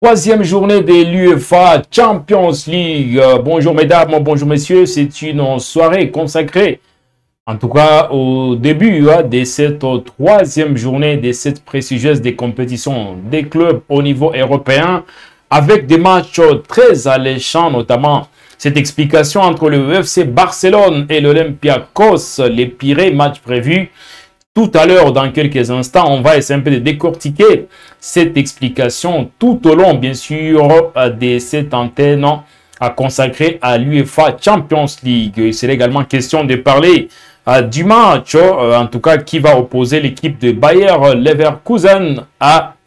Troisième journée de l'UEFA Champions League. Bonjour mesdames, bonjour messieurs. C'est une soirée consacrée, en tout cas au début de cette troisième journée de cette prestigieuse des compétitions des clubs au niveau européen, avec des matchs très alléchants, notamment cette explication entre le FC Barcelone et l'Olympiakos, les pires matchs prévus. Tout à l'heure, dans quelques instants, on va essayer un peu de décortiquer cette explication tout au long, bien sûr, de cette antenne à consacrer à l'UEFA Champions League. Il serait également question de parler du match, en tout cas, qui va opposer l'équipe de Bayer Leverkusen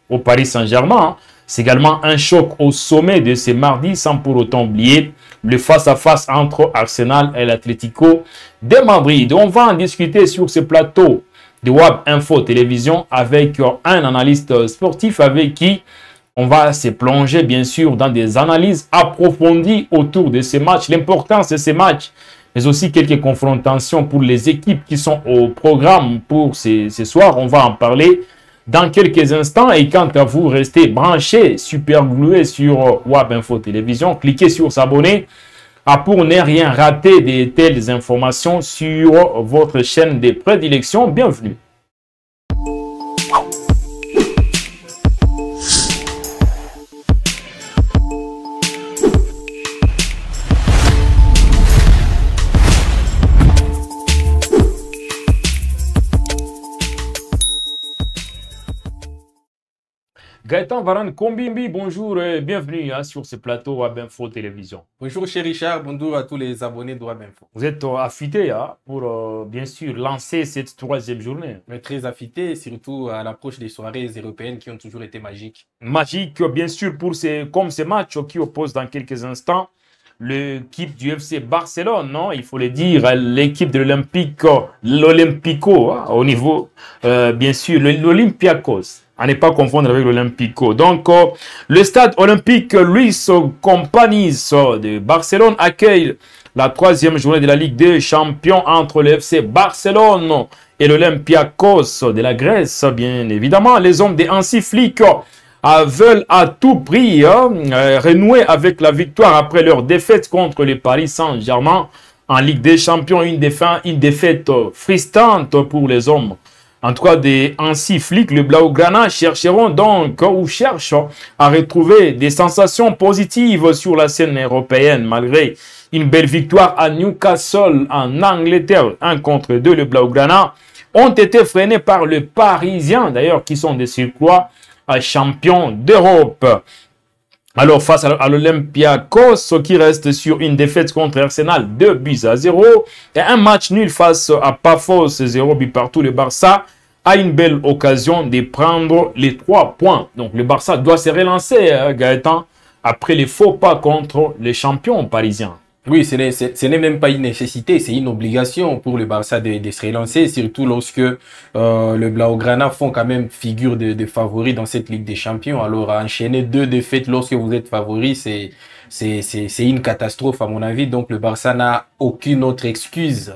au Paris Saint-Germain. C'est également un choc au sommet de ce mardi, sans pour autant oublier le face-à-face entre Arsenal et l'Atlético de Madrid. On va en discuter sur ce plateau de WAB Info Télévision avec un analyste sportif avec qui on va se plonger bien sûr dans des analyses approfondies autour de ces matchs, l'importance de ces matchs, mais aussi quelques confrontations pour les équipes qui sont au programme pour ce soir. On va en parler dans quelques instants et quant à vous, restez branchés, super glués sur WAB Info Télévision, cliquez sur s'abonner pour ne rien rater de telles informations sur votre chaîne de prédilection. Bienvenue. Gaëtan Varane Kombimbi, bonjour et bienvenue sur ce plateau WAB Info Télévision. Bonjour cher Richard, bonjour à tous les abonnés de WAB Info. Vous êtes affûté pour bien sûr lancer cette troisième journée. Mais très affûté, surtout à l'approche des soirées européennes qui ont toujours été magiques. Magique bien sûr comme ces matchs qui opposent dans quelques instants l'équipe du FC Barcelone, non, il faut le dire, l'équipe de l'Olympico au niveau, bien sûr, l'Olympiakos. À ne pas confondre avec l'Olympico. Donc, le stade olympique Luis Companys de Barcelone accueille la troisième journée de la Ligue des Champions entre le FC Barcelone et l'Olympiakos de la Grèce, bien évidemment. Les hommes de Hansi Flick veulent à tout prix renouer avec la victoire après leur défaite contre le Paris Saint-Germain en Ligue des Champions. Une défaite frustrante pour les hommes. En tout cas, des Hansi Flick, le Blaugrana chercheront donc ou cherchent à retrouver des sensations positives sur la scène européenne malgré une belle victoire à Newcastle en Angleterre. 1-2, le Blaugrana ont été freinés par le Parisien, d'ailleurs, qui sont des surcroît champions d'Europe. Alors, face à l'Olympiakos, qui reste sur une défaite contre Arsenal, 2-0, et un match nul face à Pafos, 0 but partout, le Barça a une belle occasion de prendre les 3 points. Donc, le Barça doit se relancer, Gaëtan, après les faux pas contre les champions parisiens. Oui, ce n'est même pas une nécessité, c'est une obligation pour le Barça de se relancer, surtout lorsque le Blaugrana font quand même figure de favoris dans cette Ligue des Champions. Alors, enchaîner 2 défaites lorsque vous êtes favori, c'est une catastrophe à mon avis. Donc, le Barça n'a aucune autre excuse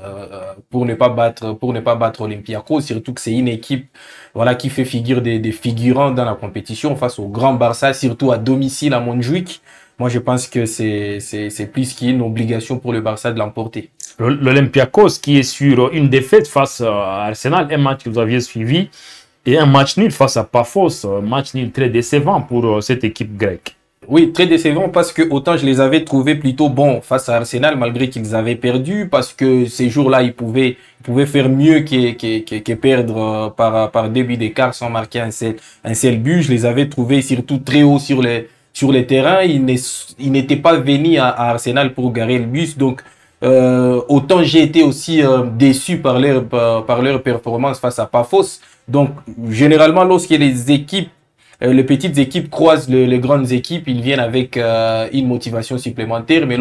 pour ne pas battre Olympiakos, surtout que c'est une équipe voilà, qui fait figure des figurants dans la compétition face au grand Barça, surtout à domicile à Montjuïc. Moi, je pense que c'est plus qu'une obligation pour le Barça de l'emporter. L'Olympiakos qui est sur une défaite face à Arsenal, un match que vous aviez suivi, et un match nul face à Pafos, un match nul très décevant pour cette équipe grecque. Oui, très décevant parce que autant je les avais trouvés plutôt bons face à Arsenal malgré qu'ils avaient perdu, parce que ces jours-là, ils pouvaient faire mieux que perdre par début d'écart sans marquer un seul but. Je les avais trouvés surtout très haut sur les terrains. Ils n'étaient pas venus à Arsenal pour garer le bus. Donc, autant j'ai été aussi déçu par leur performance face à Pafos. Donc, généralement, lorsque les équipes, les petites équipes croisent les grandes équipes, ils viennent avec une motivation supplémentaire. Mais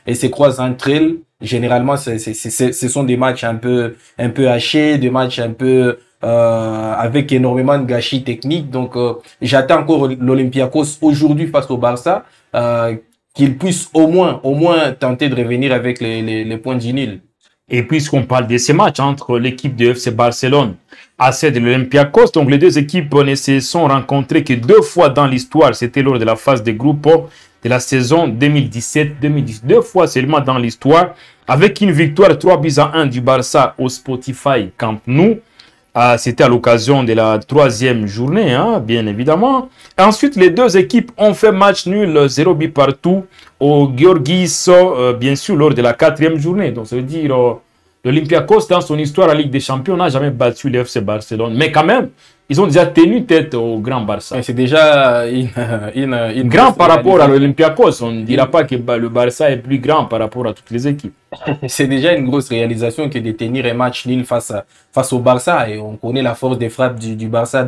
elles se croisent entre elles, généralement, ce sont des matchs un peu hachés, des matchs un peu avec énormément de gâchis techniques. Donc, j'attends encore l'Olympiakos aujourd'hui face au Barça, qu'il puisse au moins tenter de revenir avec les points du nil. Et puisqu'on parle de ces matchs entre l'équipe de FC Barcelone et celle de l'Olympiakos, donc les deux équipes ne se sont rencontrées que 2 fois dans l'histoire. C'était lors de la phase de groupe de la saison 2017-2018. 2 fois seulement dans l'histoire, avec une victoire 3-1 du Barça au Spotify Camp Nou. C'était à l'occasion de la 3e journée, hein, bien évidemment. Ensuite, les deux équipes ont fait match nul 0 but partout au Georgis, bien sûr, lors de la 4e journée. Donc, ça veut dire l'Olympiakos, dans son histoire à Ligue des Champions, n'a jamais battu le FC Barcelone. Mais quand même, ils ont déjà tenu tête au Grand Barça. C'est déjà une grand par rapport à l'Olympiakos. On ne dira pas que le Barça est plus grand par rapport à toutes les équipes. C'est déjà une grosse réalisation que de tenir un match nul face au Barça. Et on connaît la force des frappes du Barça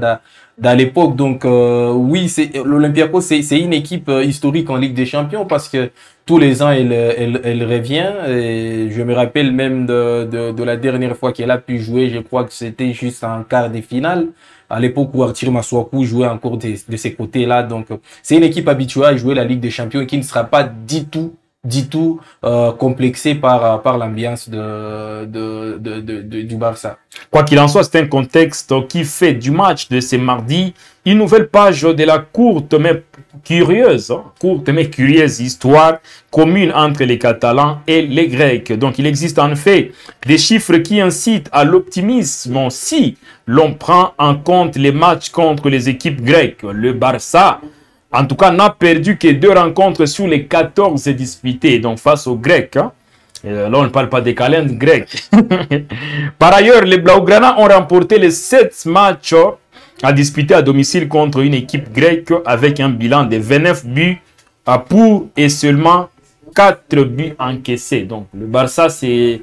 dans l'époque. Donc oui, l'Olympiakos, c'est une équipe historique en Ligue des Champions parce que tous les ans, elle revient. Et je me rappelle même de la dernière fois qu'elle a pu jouer. Je crois que c'était juste en quart de finale, à l'époque où Arthur Masuaku jouait encore de ces côtés-là. Donc, c'est une équipe habituée à jouer la Ligue des Champions et qui ne sera pas du tout complexé par l'ambiance du Barça. Quoi qu'il en soit, c'est un contexte qui fait du match de ce mardi une nouvelle page de la courte mais curieuse histoire commune entre les Catalans et les Grecs. Donc, il existe en fait des chiffres qui incitent à l'optimisme si l'on prend en compte les matchs contre les équipes grecques. Le Barça, en tout cas, n'a perdu que 2 rencontres sur les 14 disputées, donc face aux Grecs. Hein. Là, on ne parle pas des calendres grecs. Par ailleurs, les Blaugrana ont remporté les 7 matchs à disputer à domicile contre une équipe grecque avec un bilan de 29 buts pour et seulement 4 buts encaissés. Donc, le Barça, c'est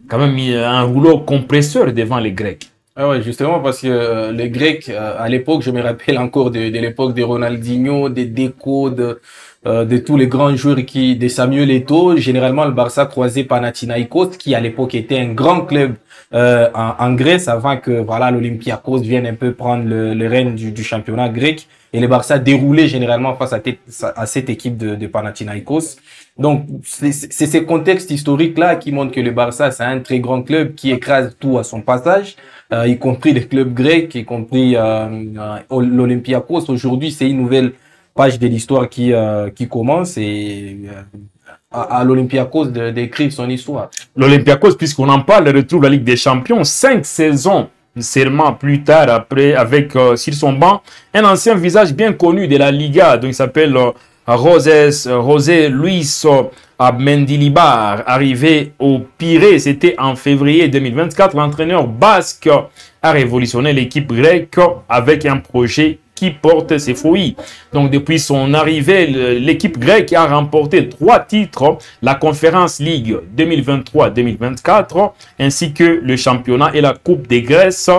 quand même un rouleau compresseur devant les Grecs. Ah ouais, justement parce que les Grecs, à l'époque, je me rappelle encore de l'époque de Ronaldinho, de Deco, de tous les grands joueurs de Samuel Eto'o. Généralement, le Barça croisait Panathinaikos, qui à l'époque était un grand club en Grèce, avant que voilà l'Olympiakos vienne un peu prendre le règne du championnat grec. Et le Barça déroulait généralement face à cette équipe de Panathinaikos. Donc, c'est ces contextes historiques-là qui montrent que le Barça, c'est un très grand club qui écrase tout à son passage, y compris les clubs grecs, y compris l'Olympiakos. Aujourd'hui, c'est une nouvelle page de l'histoire qui commence et à l'Olympiakos d'écrire son histoire. L'Olympiakos, puisqu'on en parle, retrouve la Ligue des Champions 5 saisons seulement plus tard, après, avec sur son banc un ancien visage bien connu de la Liga, donc il s'appelle José Luis Mendilibar, arrivé au Pirée, c'était en février 2024. L'entraîneur basque a révolutionné l'équipe grecque avec un projet qui porte ses fruits. Donc, depuis son arrivée, l'équipe grecque a remporté 3 titres, la Conference League 2023-2024, ainsi que le championnat et la Coupe de Grèce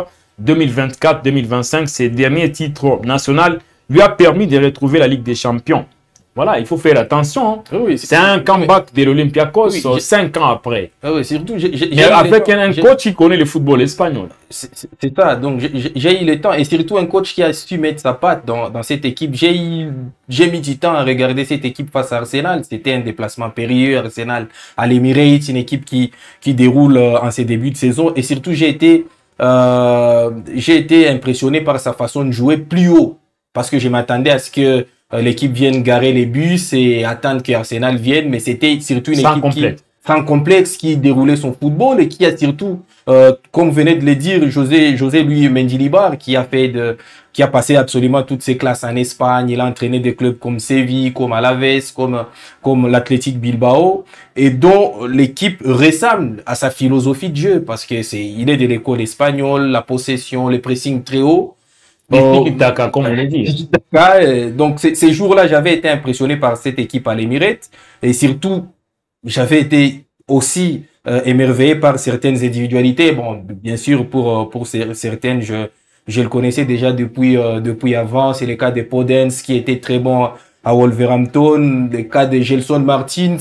2024-2025. Ces derniers titres nationaux lui a permis de retrouver la Ligue des Champions. Voilà, il faut faire attention. Hein. Oui, c'est un comeback de l'Olympiakos 5 ans après. Oui, surtout, avec un coach qui connaît le football espagnol. C'est ça. Donc, j'ai eu le temps et surtout un coach qui a su mettre sa patte dans cette équipe. J'ai mis du temps à regarder cette équipe face à Arsenal. C'était un déplacement périlleux. Arsenal à l'Emirates, une équipe qui déroule en ses débuts de saison. Et surtout, j'ai été impressionné par sa façon de jouer plus haut. Parce que je m'attendais à ce que l'équipe vienne garer les bus et attendre que Arsenal vienne, mais c'était surtout une équipe sans complexe qui déroulait son football et qui a surtout, comme venait de le dire José Luis Mendilibar, qui a passé absolument toutes ses classes en Espagne. Il a entraîné des clubs comme Séville, comme Alaves, comme l'Athletic Bilbao, et dont l'équipe ressemble à sa philosophie de jeu parce que il est de l'école espagnole, la possession, le pressing très haut. Comme on l'a dit. Donc, ces jours-là, j'avais été impressionné par cette équipe à l'Emirates et surtout, j'avais été aussi émerveillé par certaines individualités. Bon, bien sûr, pour certaines, je le connaissais déjà depuis avant. C'est le cas de Podence qui était très bon à Wolverhampton, le cas de Gelson Martins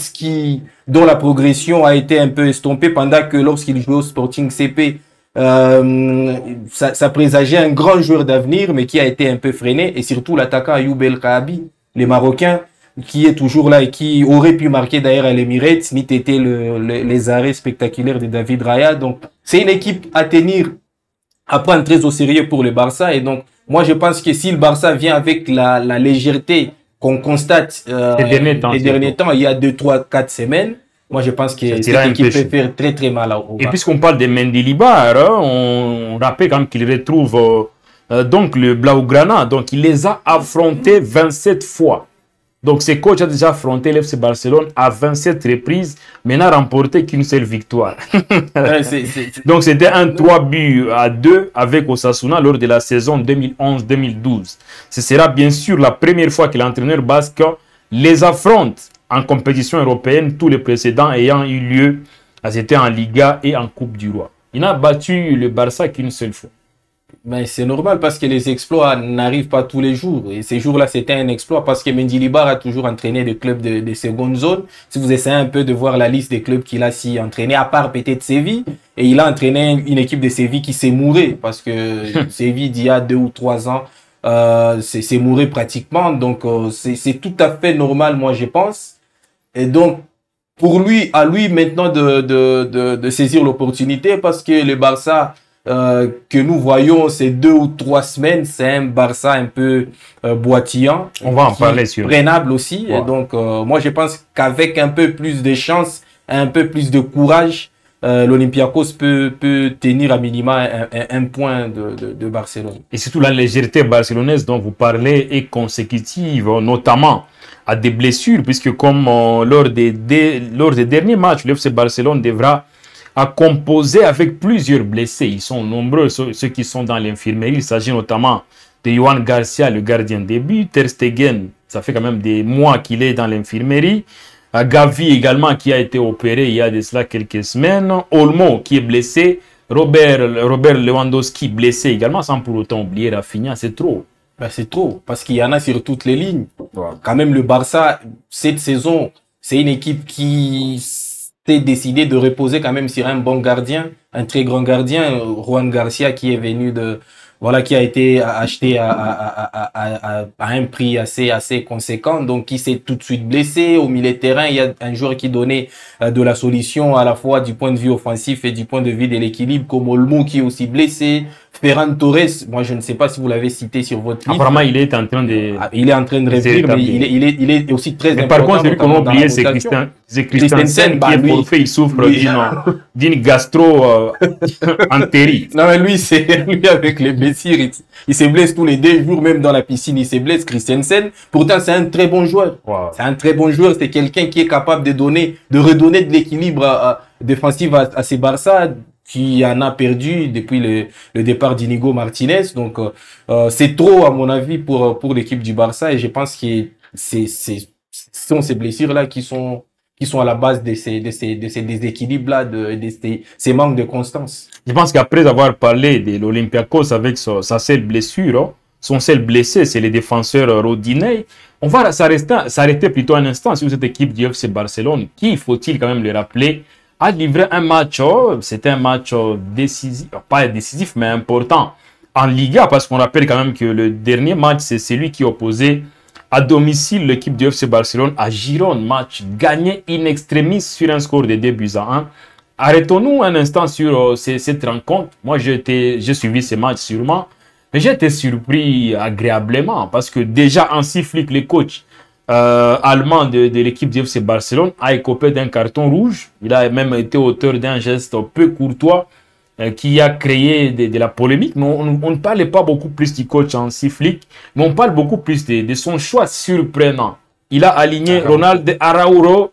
dont la progression a été un peu estompée pendant que lorsqu'il jouait au Sporting CP, Ça présageait un grand joueur d'avenir, mais qui a été un peu freiné. Et surtout l'attaquant Ayoub El Kaabi, les Marocains, qui est toujours là et qui aurait pu marquer d'ailleurs à l'Emirates, n'eût été les arrêts spectaculaires de David Raya. Donc, c'est une équipe à tenir, à prendre très au sérieux pour le Barça. Et donc, moi, je pense que si le Barça vient avec la légèreté qu'on constate les derniers temps, il y a 2, 3, 4 semaines, moi, je pense que cette équipe peut faire très, très mal au Barça. Et puisqu'on parle de Mendilibar, hein, on rappelle quand même qu'il retrouve donc le Blaugrana. Donc, il les a affrontés 27 fois. Donc, ce coach a déjà affronté l'FC Barcelone à 27 reprises, mais n'a remporté qu'une seule victoire. Donc, c'était un 3-2 avec Osasuna lors de la saison 2011-2012. Ce sera bien sûr la première fois que l'entraîneur basque les affronte en compétition européenne, tous les précédents ayant eu lieu, c'était en Liga et en Coupe du Roi. Il n'a battu le Barça qu'une seule fois. Ben, c'est normal parce que les exploits n'arrivent pas tous les jours. Et ces jours-là, c'était un exploit parce que Mendilibar a toujours entraîné des clubs de seconde zone. Si vous essayez un peu de voir la liste des clubs qu'il a si entraîné, à part peut-être Séville, et il a entraîné une équipe de Séville qui s'est mourée parce que Séville, d'il y a 2 ou 3 ans, c'est mouré pratiquement. Donc, c'est tout à fait normal, moi, je pense. Et donc, pour lui, à lui maintenant de saisir l'opportunité parce que le Barça, que nous voyons ces 2 ou 3 semaines, c'est un Barça un peu boitillant. On va en parler sur. Prenable aussi. Ouais. Et donc, moi, je pense qu'avec un peu plus de chance, un peu plus de courage, l'Olympiakos peut tenir à minima un point de Barcelone. Et surtout, la légèreté barcelonaise dont vous parlez est consécutive, notamment à des blessures, puisque comme lors des derniers matchs, le FC Barcelone devra à composer avec plusieurs blessés. Ils sont nombreux, ceux qui sont dans l'infirmerie. Il s'agit notamment de Johan Garcia, le gardien de but. Ter Stegen, ça fait quand même des mois qu'il est dans l'infirmerie. Gavi également, qui a été opéré il y a de cela quelques semaines. Olmo, qui est blessé. Robert Lewandowski, blessé également, sans pour autant oublier Rafinha. C'est trop. Ben, c'est trop, parce qu'il y en a sur toutes les lignes. Ouais. Quand même, le Barça, cette saison, c'est une équipe qui s'est décidé de reposer quand même sur un bon gardien, un très grand gardien, Juan Garcia, qui est venu qui a été acheté à un prix assez conséquent, donc qui s'est tout de suite blessé. Au milieu de terrain, il y a un joueur qui donnait de la solution à la fois du point de vue offensif et du point de vue de l'équilibre, comme Olmo qui est aussi blessé. Ferran Torres, moi je ne sais pas si vous l'avez cité sur votre liste. Apparemment, il est en train de... Il est en train de revenir, mais il est aussi très important. Par contre, celui qu'on a oublié, c'est Christensen qui est forfait, il souffre d'une gastro-entérite. Non, mais lui avec les blessures, il se blesse tous les 2 jours, même dans la piscine, il se blesse, Christensen. Pourtant, c'est un très bon joueur. Wow. C'est un très bon joueur, c'est quelqu'un qui est capable de redonner de l'équilibre défensif à ses Barça, qui en a perdu depuis le départ d'Inigo Martinez. Donc, c'est trop, à mon avis, pour l'équipe du Barça. Et je pense que ce sont ces blessures-là qui sont à la base de ces déséquilibres-là, de ces manques de constance. Je pense qu'après avoir parlé de l'Olympiakos avec sa seule blessure, son seul blessé, c'est le défenseur Rodinei. On va s'arrêter plutôt un instant sur cette équipe du FC Barcelone, qui, faut-il quand même le rappeler, a livré un match, c'était un match décisif, pas décisif, mais important en Liga, parce qu'on rappelle quand même que le dernier match, c'est celui qui opposait à domicile l'équipe du FC Barcelone à Girone, match gagné in extremis sur un score de 2-1. Arrêtons-nous un instant sur cette rencontre. Moi, j'ai suivi ce match sûrement, mais j'ai été surpris agréablement, parce que déjà, Hansi Flick, le coach allemand de l'équipe du FC Barcelone, a écopé d'un carton rouge. Il a même été auteur d'un geste peu courtois qui a créé de la polémique. Mais on ne parle pas beaucoup plus du coach Hansi Flick, mais on parle beaucoup plus de son choix surprenant. Il a aligné Ronald Araújo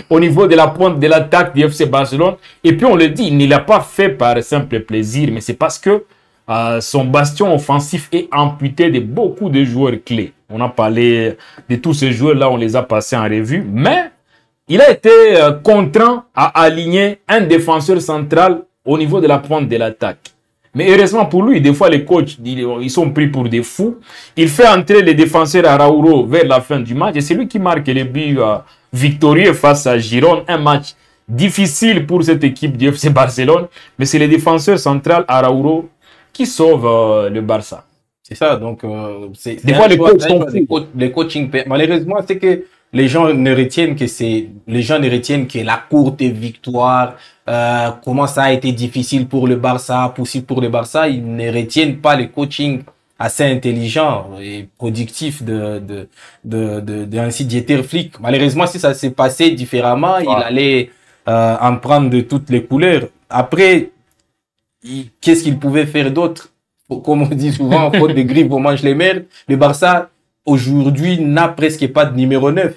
au niveau de la pointe de l'attaque du FC Barcelone. Et puis on le dit, il ne l'a pas fait par simple plaisir, mais c'est parce que son bastion offensif est amputé de beaucoup de joueurs clés. On a parlé de tous ces joueurs-là, on les a passés en revue. Mais il a été contraint à aligner un défenseur central au niveau de la pointe de l'attaque. Mais heureusement pour lui, des fois les coachs, ils sont pris pour des fous. Il fait entrer les défenseurs Araújo vers la fin du match. Et c'est lui qui marque les buts victorieux face à Girone. Un match difficile pour cette équipe du FC Barcelone, mais c'est le défenseur central Araujo qui sauve le Barça. C'est ça, donc des fois les coachs sont les coaching. Malheureusement, c'est que les gens ne retiennent que la courte victoire, comment ça a été difficile pour le Barça, possible pour le Barça. Ils ne retiennent pas le coaching assez intelligent et productif ainsi Dieter Flick. Malheureusement, si ça s'est passé différemment, il allait en prendre de toutes les couleurs. Après, qu'est-ce qu'il pouvait faire d'autre? Comme on dit souvent, faute de griffes, on mange les merdes. Le Barça, aujourd'hui, n'a presque pas de numéro 9.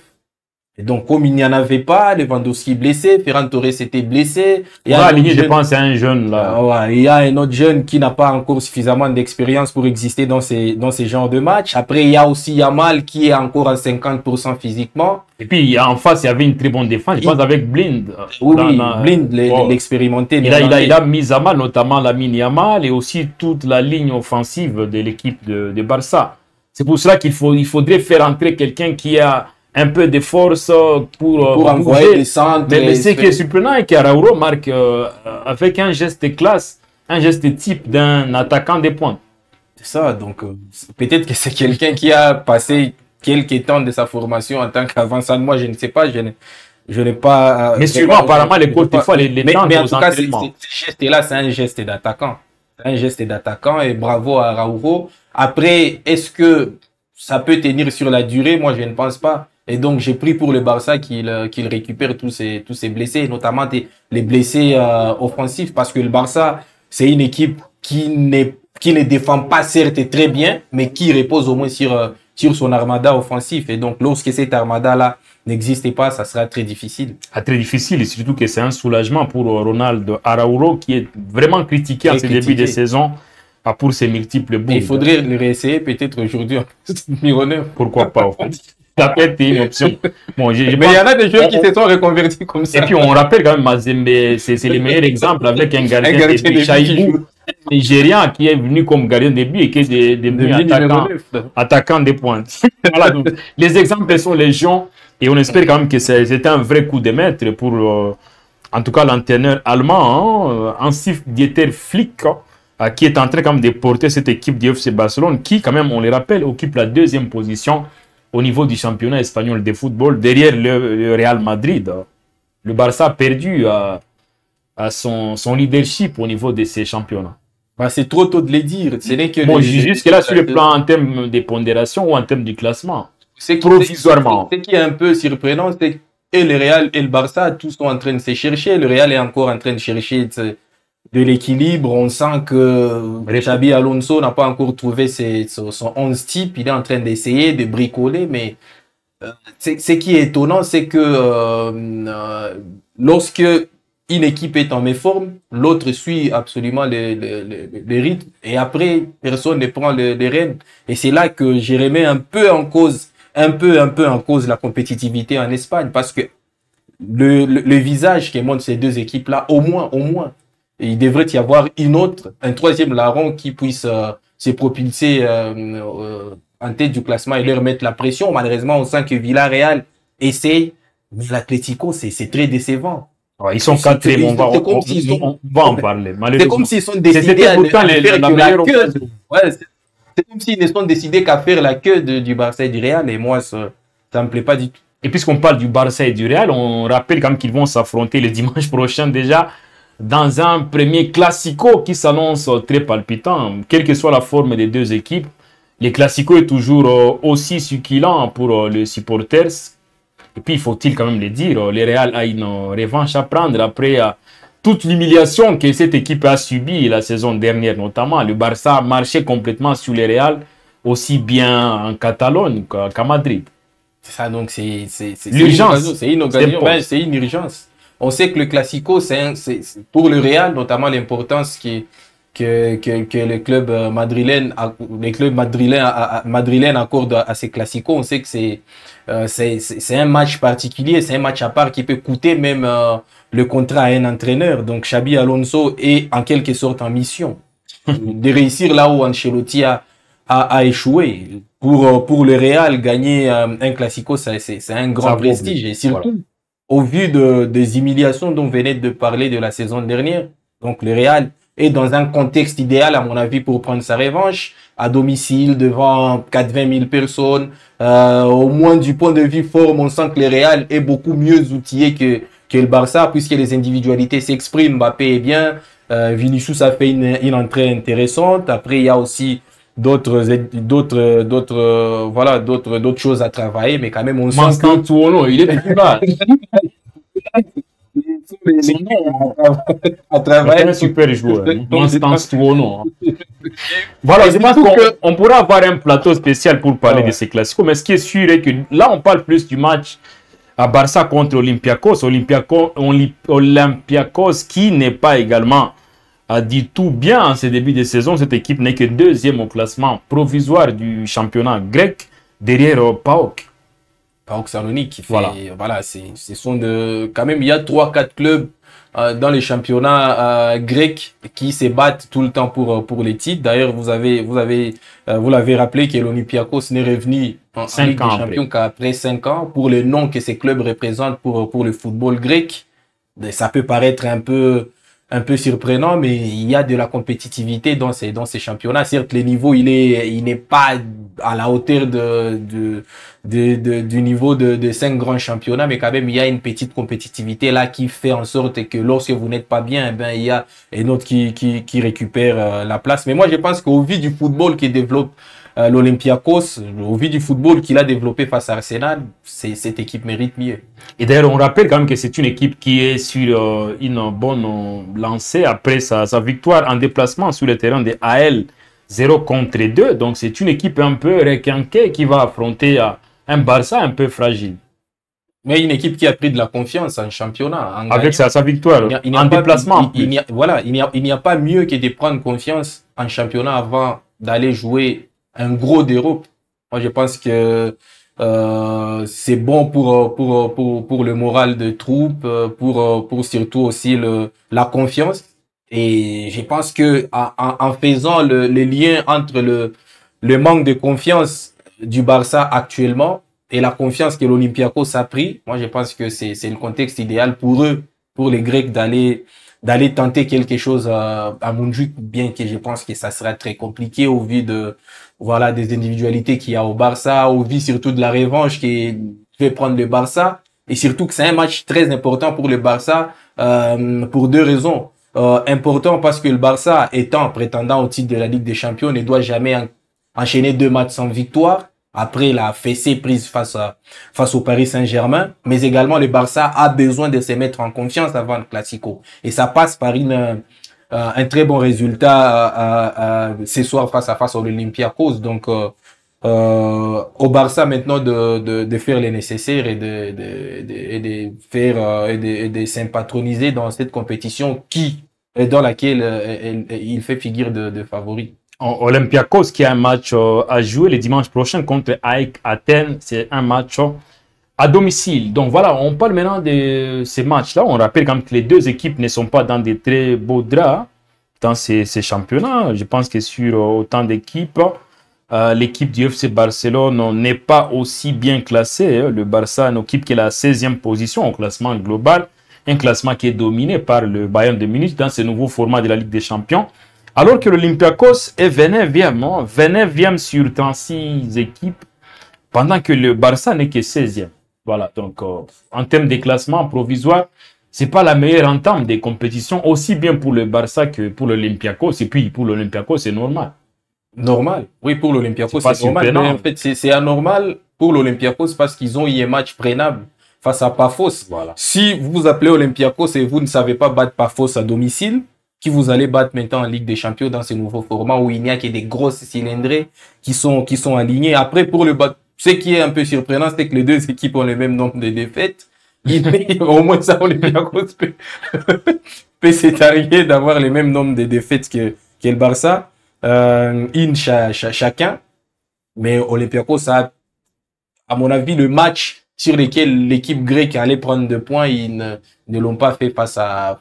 Et donc, comme il n'y en avait pas, Lewandowski blessé, Ferran Torres était blessé. Il y a je pense à un jeune, là. Il y a un autre jeune qui n'a pas encore suffisamment d'expérience pour exister dans ces genres de matchs. Après, il y a aussi Yamal qui est encore à 50% physiquement. Et puis, en face, il y avait une très bonne défense. Je pense avec Blind. Oui, Blind, l'expérimenté. Il a mis à mal, notamment Lamine Yamal et aussi toute la ligne offensive de l'équipe de Barça. C'est pour cela qu'il faudrait faire entrer quelqu'un qui a un peu de force pour envoyer des centres. Mais ce qui est surprenant est qu'Araujo marque avec un geste classe, un geste type d'un attaquant des pointes. C'est ça, donc peut-être que c'est quelqu'un qui a passé quelques temps de sa formation en tant qu'avançant. Moi, je ne sais pas, je n'ai pas... mais sûrement, apparemment, les coachs, des fois, les temps mais en tout cas, ce geste-là, c'est un geste d'attaquant. C'est un geste d'attaquant et bravo à Araujo. Après, est-ce que ça peut tenir sur la durée? Moi, je ne pense pas. Et donc, j'ai pris pour le Barça qu'il récupère tous ces blessés, notamment les blessés offensifs, parce que le Barça, c'est une équipe qui ne défend pas certes très bien, mais qui repose au moins sur son armada offensif. Et donc, lorsque cette armada-là n'existe pas, ça sera très difficile. Très difficile, et surtout que c'est un soulagement pour Ronald Araujo, qui est vraiment critiqué en ce début de saison pour ses multiples bouts. Il faudrait le réessayer peut-être aujourd'hui en numéro 9. Pourquoi pas, en fait. Ça peut être une option. Bon, mais il y en a des joueurs qui se sont reconvertis comme ça. Et puis on rappelle quand même Mazembe, c'est le meilleur exemple avec un gardien de but, Chaïbou, nigérian, qui est venu comme gardien de but et qui est devenu attaquant des pointes. Voilà, donc, les exemples sont légion et on espère quand même que c'était un vrai coup de maître pour, en tout cas, l'entraîneur allemand, Hans-Dieter Flick, qui est en train quand même de porter cette équipe du FC Barcelone, qui quand même, on les rappelle, occupe la 2e position au niveau du championnat espagnol de football, derrière le Real Madrid. Le Barça a perdu son leadership au niveau de ces championnats. Bah, c'est trop tôt de les dire. Ce n'est que bon, jusque-là, sur le plan en termes de pondération ou en termes du classement, provisoirement. Ce qui est un peu surprenant, c'est que le Real et le Barça, tous sont en train de se chercher. Le Real est encore en train de chercher de l'équilibre. On sent que Xabi Alonso n'a pas encore trouvé son 11 type. Il est en train d'essayer de bricoler, mais ce qui est étonnant, c'est que lorsque une équipe est en méforme, l'autre suit absolument les rythmes et après, personne ne prend les rênes. Et c'est là que j'ai remis un peu en cause la compétitivité en Espagne, parce que le visage qui montre ces deux équipes-là, au moins, et il devrait y avoir un troisième larron qui puisse se propulser en tête du classement et leur mettre la pression. Malheureusement, on sent que Villarreal essaye, mais l'Atlético, c'est très décevant. Ouais, ils sont quatrième, on va en parler. C'est comme s'ils sont décidés à faire la queue. Ouais, c'est comme s'ils ne sont décidés qu'à faire la queue du Barça et du Real, et moi, ça me plaît pas du tout. Et puisqu'on parle du Barça et du Real, on rappelle quand même qu'ils vont s'affronter le dimanche prochain déjà dans un premier classico qui s'annonce très palpitant, quelle que soit la forme des deux équipes. Le classico est toujours aussi succulent pour les supporters. Et puis, faut-il quand même le dire, le Real a une revanche à prendre après toute l'humiliation que cette équipe a subie la saison dernière, notamment. Le Barça a marché complètement sur le Real, aussi bien en Catalogne qu'à Madrid. C'est ça, donc c'est l'urgence. C'est une occasion, c'est une urgence. On sait que le Classico, c'est pour le Real, notamment l'importance que les clubs madrilènes accordent à ces Classicos. On sait que c'est un match particulier, c'est un match à part qui peut coûter même le contrat à un entraîneur. Donc Xabi Alonso est en quelque sorte en mission de réussir là où Ancelotti a échoué. Pour le Real, gagner un Classico, c'est un grand prestige. Et surtout, au vu des humiliations dont venait de parler de la saison dernière, donc le Real est dans un contexte idéal, à mon avis, pour prendre sa revanche, à domicile, devant 80 000 personnes. Au moins du point de vue forme, on sent que le Real est beaucoup mieux outillé que le Barça, puisque les individualités s'expriment. Mbappé est bien, Vinicius a fait une entrée intéressante. Après, il y a aussi d'autres choses à travailler, mais quand même, on sent que... il est plus bas. à travailler. C'est un super joueur. Voilà, je pense qu'on pourra avoir un plateau spécial pour parler de ces classiques. Mais ce qui est sûr est que là, on parle plus du match à Barça contre Olympiakos. Olympiakos qui n'est pas également dit tout bien en ce début de saison. Cette équipe n'est que deuxième au classement provisoire du championnat grec derrière PAOK. PAOK Salonique qui fait, voilà, ce sont quand même, il y a 3-4 clubs dans les championnats grecs qui se battent tout le temps pour les titres. D'ailleurs, vous l'avez rappelé que l'Olympiakos n'est revenu en Ligue des Champions qu'après 5 ans. Pour le nom que ces clubs représentent pour le football grec, ça peut paraître un peu surprenant, mais il y a de la compétitivité dans ces championnats. Certes, le niveau, il n'est pas à la hauteur du niveau de 5 grands championnats, mais quand même, il y a une petite compétitivité là qui fait en sorte que lorsque vous n'êtes pas bien, ben, il y a un autre qui récupère la place. Mais moi, je pense qu'au vu du football qui développe l'Olympiakos, au vu du football qu'il a développé face à Arsenal, cette équipe mérite mieux. Et d'ailleurs, on rappelle quand même que c'est une équipe qui est sur une bonne lancée après sa victoire en déplacement sur le terrain de AL 0 contre 2. Donc, c'est une équipe un peu requinquée qui va affronter un Barça un peu fragile. Mais une équipe qui a pris de la confiance en championnat. Avec sa victoire en déplacement. Il n'y a pas mieux que de prendre confiance en championnat avant d'aller jouer un gros d'Europe. Moi, je pense que c'est bon pour le moral de troupe, pour surtout aussi la confiance. Et je pense que en faisant le lien entre le manque de confiance du Barça actuellement et la confiance que l'Olympiakos a pris, moi je pense que c'est le contexte idéal pour eux, pour les Grecs d'aller tenter quelque chose à Montjuïc, bien que je pense que ça sera très compliqué au vu des individualités qu'il y a au Barça, au vu surtout de la revanche qui fait prendre le Barça, et surtout que c'est un match très important pour le Barça pour deux raisons. Important parce que le Barça, étant prétendant au titre de la Ligue des Champions, ne doit jamais enchaîner 2 matchs sans victoire après la fessée prise face au Paris Saint-Germain, mais également le Barça a besoin de se mettre en confiance avant le Classico, et ça passe par un très bon résultat ce soir face à l'Olympiakos. Donc au Barça maintenant de faire les nécessaires et de s'impatroniser dans cette compétition dans laquelle il fait figure de favori. Olympiakos qui a un match à jouer le dimanche prochain contre AEK Athènes. C'est un match à domicile. Donc voilà, on parle maintenant de ces matchs-là. On rappelle quand même que les deux équipes ne sont pas dans des très beaux draps dans ces championnats. Je pense que sur autant d'équipes, l'équipe du FC Barcelone n'est pas aussi bien classée. Le Barça, une équipe qui est la 16e position au classement global. Un classement qui est dominé par le Bayern de Munich dans ce nouveau format de la Ligue des Champions. Alors que l'Olympiakos est 29e sur 36 équipes, pendant que le Barça n'est que 16e. Voilà, donc en termes de classement provisoire, ce n'est pas la meilleure entame des compétitions, aussi bien pour le Barça que pour l'Olympiakos. Et puis pour l'Olympiakos, c'est normal. Normal, oui, pour l'Olympiakos, c'est normal. Mais en fait, c'est anormal pour l'Olympiakos parce qu'ils ont eu un match prénable face à Paphos. Voilà. Si vous appelez Olympiakos et vous ne savez pas battre Paphos à domicile, qui vous allez battre maintenant en Ligue des Champions dans ce nouveau format où il n'y a que des grosses cylindrées qui sont alignées. Après, pour ce qui est un peu surprenant, c'est que les deux équipes ont le même nombre de défaites. Au moins ça, Olympiakos peut s'étarguer d'avoir le même nombre de défaites que le Barça, chacun. Mais Olympiakos a, à mon avis, le match sur lesquels l'équipe grecque allait prendre 2 points, ils ne l'ont pas fait face à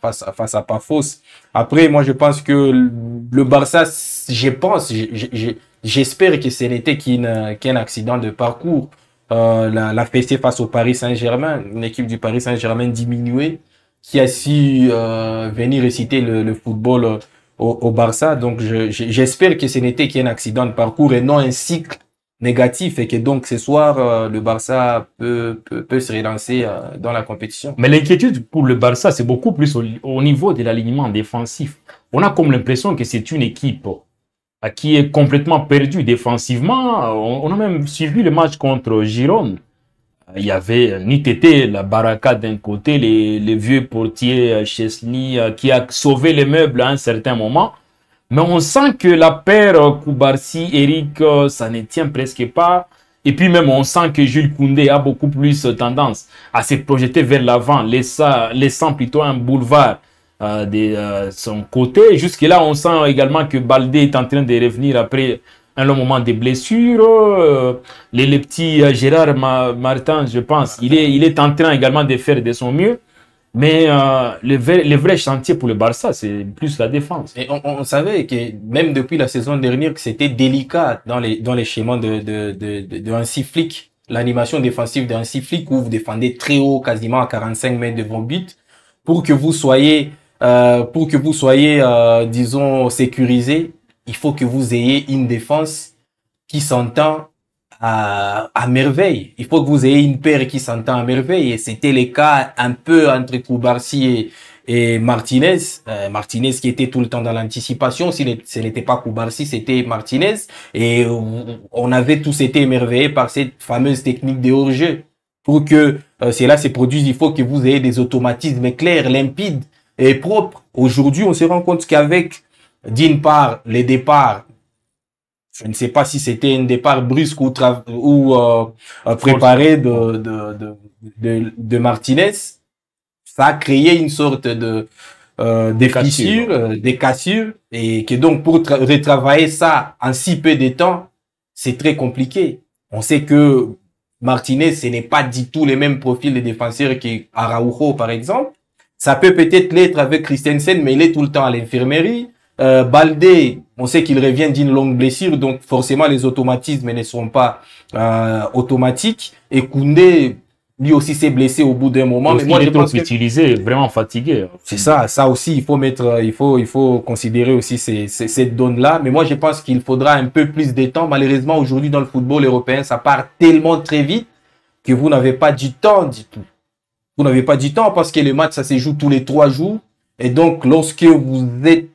Paphos. Après, moi, je pense que le Barça, j'espère que ce n'était qu'un accident de parcours. la fessée face au Paris Saint-Germain, une équipe du Paris Saint-Germain diminuée, qui a su venir réciter le football au Barça. Donc j'espère que ce n'était qu'un accident de parcours et non un cycle négatif et que donc ce soir le Barça peut se relancer dans la compétition. Mais l'inquiétude pour le Barça, c'est beaucoup plus au niveau de l'alignement défensif. On a comme l'impression que c'est une équipe qui est complètement perdue défensivement. On a même suivi le match contre Girone. Il y avait Nitete, la Baraka d'un côté, les vieux portiers Chesney qui a sauvé les meubles à un certain moment. Mais on sent que la paire Koubarsi, Eric, ça ne tient presque pas. Et puis même, on sent que Jules Koundé a beaucoup plus tendance à se projeter vers l'avant, laissant plutôt un boulevard de son côté. Jusque-là, on sent également que Baldé est en train de revenir après un long moment de blessures. Les petits Gérard Martin, je pense, il est en train également de faire de son mieux. Mais le vrai chantier pour le Barça, c'est plus la défense. Et on savait que même depuis la saison dernière, que c'était délicat dans les schémas de Hansi Flick, l'animation défensive de Hansi Flick, où vous défendez très haut, quasiment à 45 mètres devant le but, pour que vous soyez, disons, sécurisé. Il faut que vous ayez une défense qui s'entend à merveille. Il faut que vous ayez une paire qui s'entend à merveille. Et c'était le cas un peu entre Koubarsi et Martinez. Martinez qui était tout le temps dans l'anticipation. Si ce n'était pas Koubarsi, c'était Martinez. Et on avait tous été émerveillés par cette fameuse technique de hors-jeu. Pour que cela se produise, il faut que vous ayez des automatismes clairs, limpides et propres. Aujourd'hui, on se rend compte qu'avec, d'une part, les départs, je ne sais pas si c'était un départ brusque ou préparé de Martinez. Ça a créé une sorte de des fissures, des cassures, et que donc pour retravailler ça en si peu de temps, c'est très compliqué. On sait que Martinez, ce n'est pas du tout les mêmes profils de défenseurs qu'Araujo, par exemple. Ça peut peut-être l'être avec Christensen, mais il est tout le temps à l'infirmerie. Baldé, on sait qu'il revient d'une longue blessure, donc forcément les automatismes ne sont pas automatiques. Et Koundé, lui aussi s'est blessé au bout d'un moment. Mais moi, je pense utilisé, vraiment fatigué. C'est ça aussi, il faut considérer aussi cette donne-là. Mais moi, je pense qu'il faudra un peu plus de temps. Malheureusement, aujourd'hui, dans le football européen, ça part tellement très vite que vous n'avez pas du temps du tout. Vous n'avez pas du temps parce que les matchs, ça se joue tous les 3 jours. Et donc, lorsque vous êtes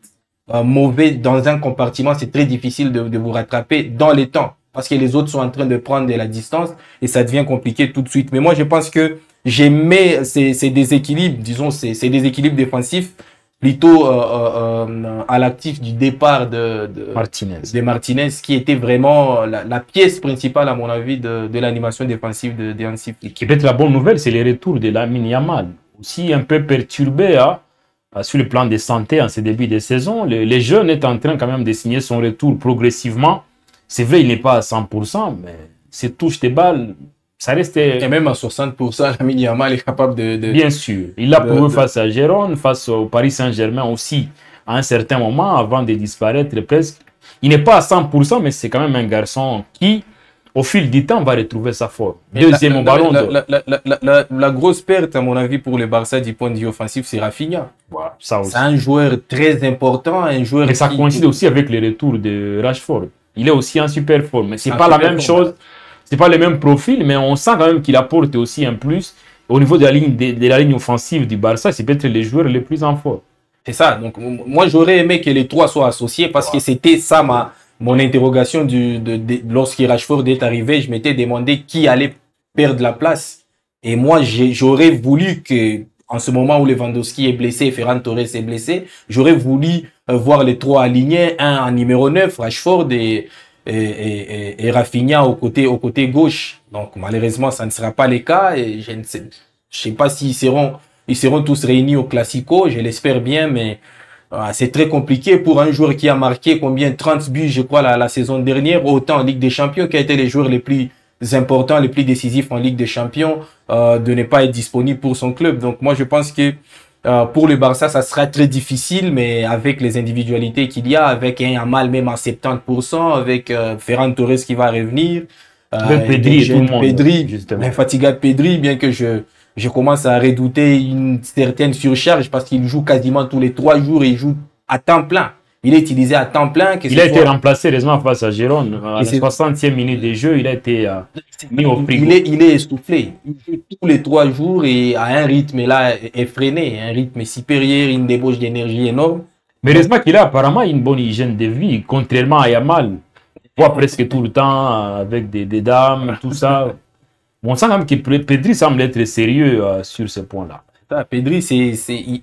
mauvais dans un compartiment, c'est très difficile de vous rattraper dans les temps parce que les autres sont en train de prendre de la distance et ça devient compliqué tout de suite. Mais moi, je pense que j'aimais ces déséquilibres, disons, ces déséquilibres défensifs plutôt à l'actif du départ de Martinez, qui était vraiment la pièce principale, à mon avis, de l'animation défensive de Hansi Flick. Peut-être la bonne nouvelle, c'est le retour de Lamine Yamal, aussi un peu perturbé sur le plan de santé en ce début de saison. Les jeunes est en train quand même de signer son retour progressivement. C'est vrai, il n'est pas à 100%, mais ses touches de balles, ça reste... Et même à 60%, Lamine Yamal est capable de... Bien sûr. Il l'a prouvé face à Gérone, face au Paris Saint-Germain aussi, à un certain moment, avant de disparaître presque. Il n'est pas à 100%, mais c'est quand même un garçon qui, au fil du temps, va retrouver sa forme. Deuxième au ballon d'or. La grosse perte, à mon avis, pour le Barça du point de vue offensif, c'est Rafinha. Voilà, ça aussi. C'est un joueur très important, un joueur... Mais ça coïncide aussi avec le retour de Rashford. Il est aussi en super forme. Mais c'est pas la même chose. C'est pas le même profil, mais on sent quand même qu'il apporte aussi un plus. Au niveau de la ligne offensive du Barça, c'est peut-être les joueurs les plus en forme. C'est ça. Donc, moi, j'aurais aimé que les trois soient associés parce que c'était ça mon interrogation lorsque Rashford est arrivé. Je m'étais demandé qui allait perdre la place. Et moi, j'aurais voulu que, en ce moment où Lewandowski est blessé, Ferran Torres est blessé, j'aurais voulu voir les trois alignés, un en numéro 9, Rashford et Rafinha au côté gauche. Donc, malheureusement, ça ne sera pas le cas et je ne sais pas s'ils seront tous réunis au Classico. Je l'espère bien, mais c'est très compliqué pour un joueur qui a marqué 30 buts, je crois, la saison dernière, autant en Ligue des Champions, qui a été les joueurs les plus importants, les plus décisifs en Ligue des Champions, de ne pas être disponible pour son club. Donc, moi, je pense que pour le Barça, ça sera très difficile, mais avec les individualités qu'il y a, avec un Yamal même à 70%, avec Ferran Torres qui va revenir, Avec Pedri et tout le monde, Pedri, justement. l'infatigable Pedri, bien que je commence à redouter une certaine surcharge parce qu'il joue quasiment tous les 3 jours et il joue à temps plein. Il est utilisé à temps plein. Il a été remplacé heureusement face à Gérone. À la 60e minute de jeu, il a été mis au frigo. Il est essoufflé. Il joue tous les 3 jours et à un rythme là effréné, un rythme supérieur, une débauche d'énergie énorme. Mais heureusement qu'il a apparemment une bonne hygiène de vie, contrairement à Yamal. On voit presque tout le temps avec des dames, tout ça. On sent quand même que Pedri semble être sérieux sur ce point-là. Pedri,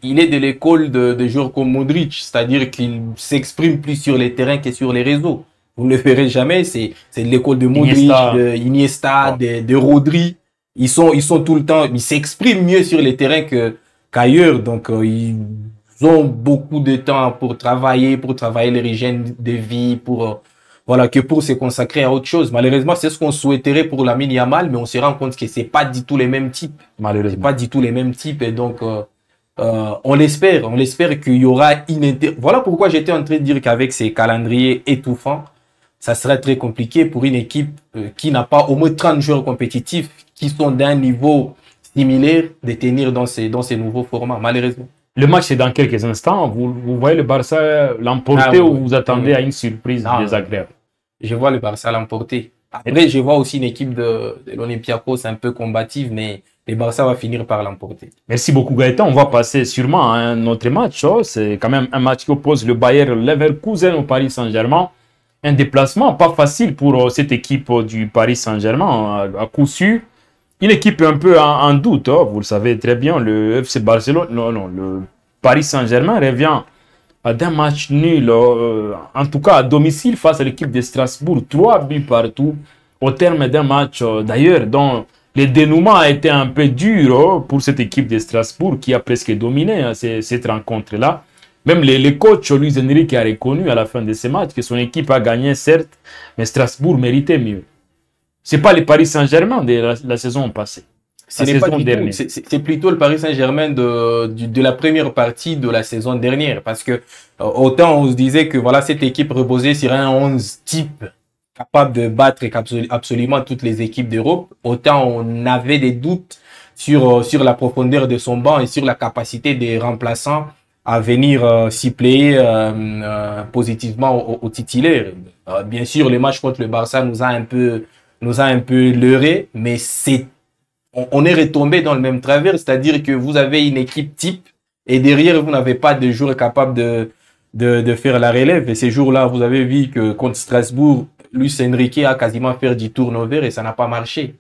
il est de l'école de joueurs comme Modric, c'est-à-dire qu'il s'exprime plus sur les terrains que sur les réseaux. Vous ne le verrez jamais, c'est de l'école de Modric, Iniesta, de Rodri. Ils sont tout le temps, ils s'expriment mieux sur les terrains qu'ailleurs, donc ils ont beaucoup de temps pour travailler leur hygiène de vie, voilà, que pour se consacrer à autre chose. Malheureusement, c'est ce qu'on souhaiterait pour Lamine Yamal, mais on se rend compte que c'est pas du tout les mêmes types. Malheureusement. C'est pas du tout les mêmes types, et donc on l'espère qu'il y aura Voilà pourquoi j'étais en train de dire qu'avec ces calendriers étouffants, ça serait très compliqué pour une équipe qui n'a pas au moins 30 joueurs compétitifs qui sont d'un niveau similaire de tenir dans ces nouveaux formats, malheureusement. Le match est dans quelques instants. Vous voyez le Barça l'emporter ou vous attendez à une surprise désagréable? Je vois le Barça l'emporter. Après, je vois aussi une équipe de l'Olympiakos un peu combative, mais le Barça va finir par l'emporter. Merci beaucoup Gaëtan. On va passer sûrement à un autre match. C'est quand même un match qui oppose le Bayer Leverkusen au Paris Saint-Germain. Un déplacement pas facile pour cette équipe du Paris Saint-Germain, à coup sûr. Une équipe un peu en doute, vous le savez très bien, le FC Barcelone, le Paris Saint-Germain revient d'un match nul, en tout cas à domicile face à l'équipe de Strasbourg, 3 buts partout, au terme d'un match d'ailleurs dont le dénouement a été un peu dur pour cette équipe de Strasbourg qui a presque dominé cette rencontre-là. Même les coachs, Luis Enrique a reconnu à la fin de ce match que son équipe a gagné certes, mais Strasbourg méritait mieux. C'est pas le Paris Saint-Germain de la saison passée. C'est plutôt le Paris Saint-Germain de la première partie de la saison dernière. Parce que autant on se disait que voilà, cette équipe reposait sur un 11 type capable de battre absolument toutes les équipes d'Europe. Autant on avait des doutes sur la profondeur de son banc et sur la capacité des remplaçants à venir suppléer positivement aux titulaires. Bien sûr, le match contre le Barça nous a un peu leurré, mais on est retombé dans le même travers, c'est-à-dire que vous avez une équipe type et derrière vous n'avez pas de joueurs capables de faire la relève. Et ces jours-là, vous avez vu que contre Strasbourg, Luis Enrique a quasiment fait du turnover et ça n'a pas marché.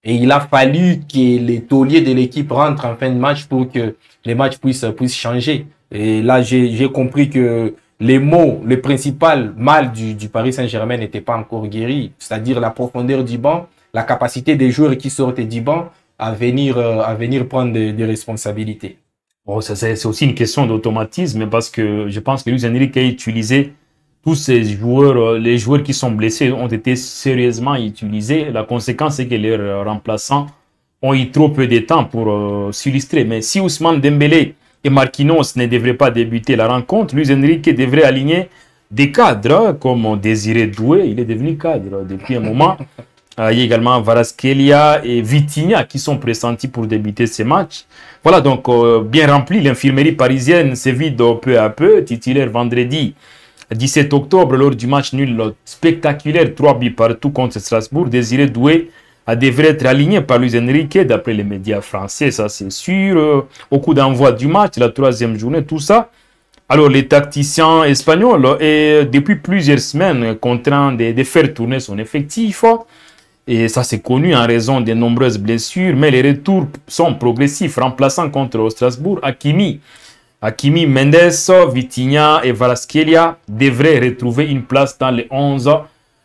Et il a fallu que les tauliers de l'équipe rentrent en fin de match pour que les matchs puissent changer. Et là, j'ai compris que le principal mal du Paris Saint-Germain n'était pas encore guéri, c'est-à-dire la profondeur du banc, la capacité des joueurs qui sortent du banc à venir prendre des responsabilités. Bon, c'est aussi une question d'automatisme parce que je pense que Luis Enrique a utilisé tous ces joueurs, les joueurs qui sont blessés ont été sérieusement utilisés. La conséquence, c'est que leurs remplaçants ont eu trop peu de temps pour s'illustrer. Mais si Ousmane Dembélé et Marquinhos ne devraient pas débuter la rencontre, Luis Enrique devrait aligner des cadres comme Désiré Doué. Il est devenu cadre depuis un moment. Il y a également Kvaratskhelia et Vitinha qui sont pressentis pour débuter ces matchs. Voilà donc bien rempli. L'infirmerie parisienne se vide peu à peu. Titulaire vendredi 17 octobre lors du match nul spectaculaire 3 buts partout contre Strasbourg. Désiré Doué devrait être aligné par Luis Enrique d'après les médias français, ça c'est sûr. Au coup d'envoi du match, la 3e journée, tout ça. Alors les tacticiens espagnols est depuis plusieurs semaines contraint de faire tourner son effectif. Et ça c'est connu en raison des nombreuses blessures, mais les retours sont progressifs. Remplaçant contre Strasbourg, Hakimi, Mendes, Vitinha et Kvaratskhelia devraient retrouver une place dans les 11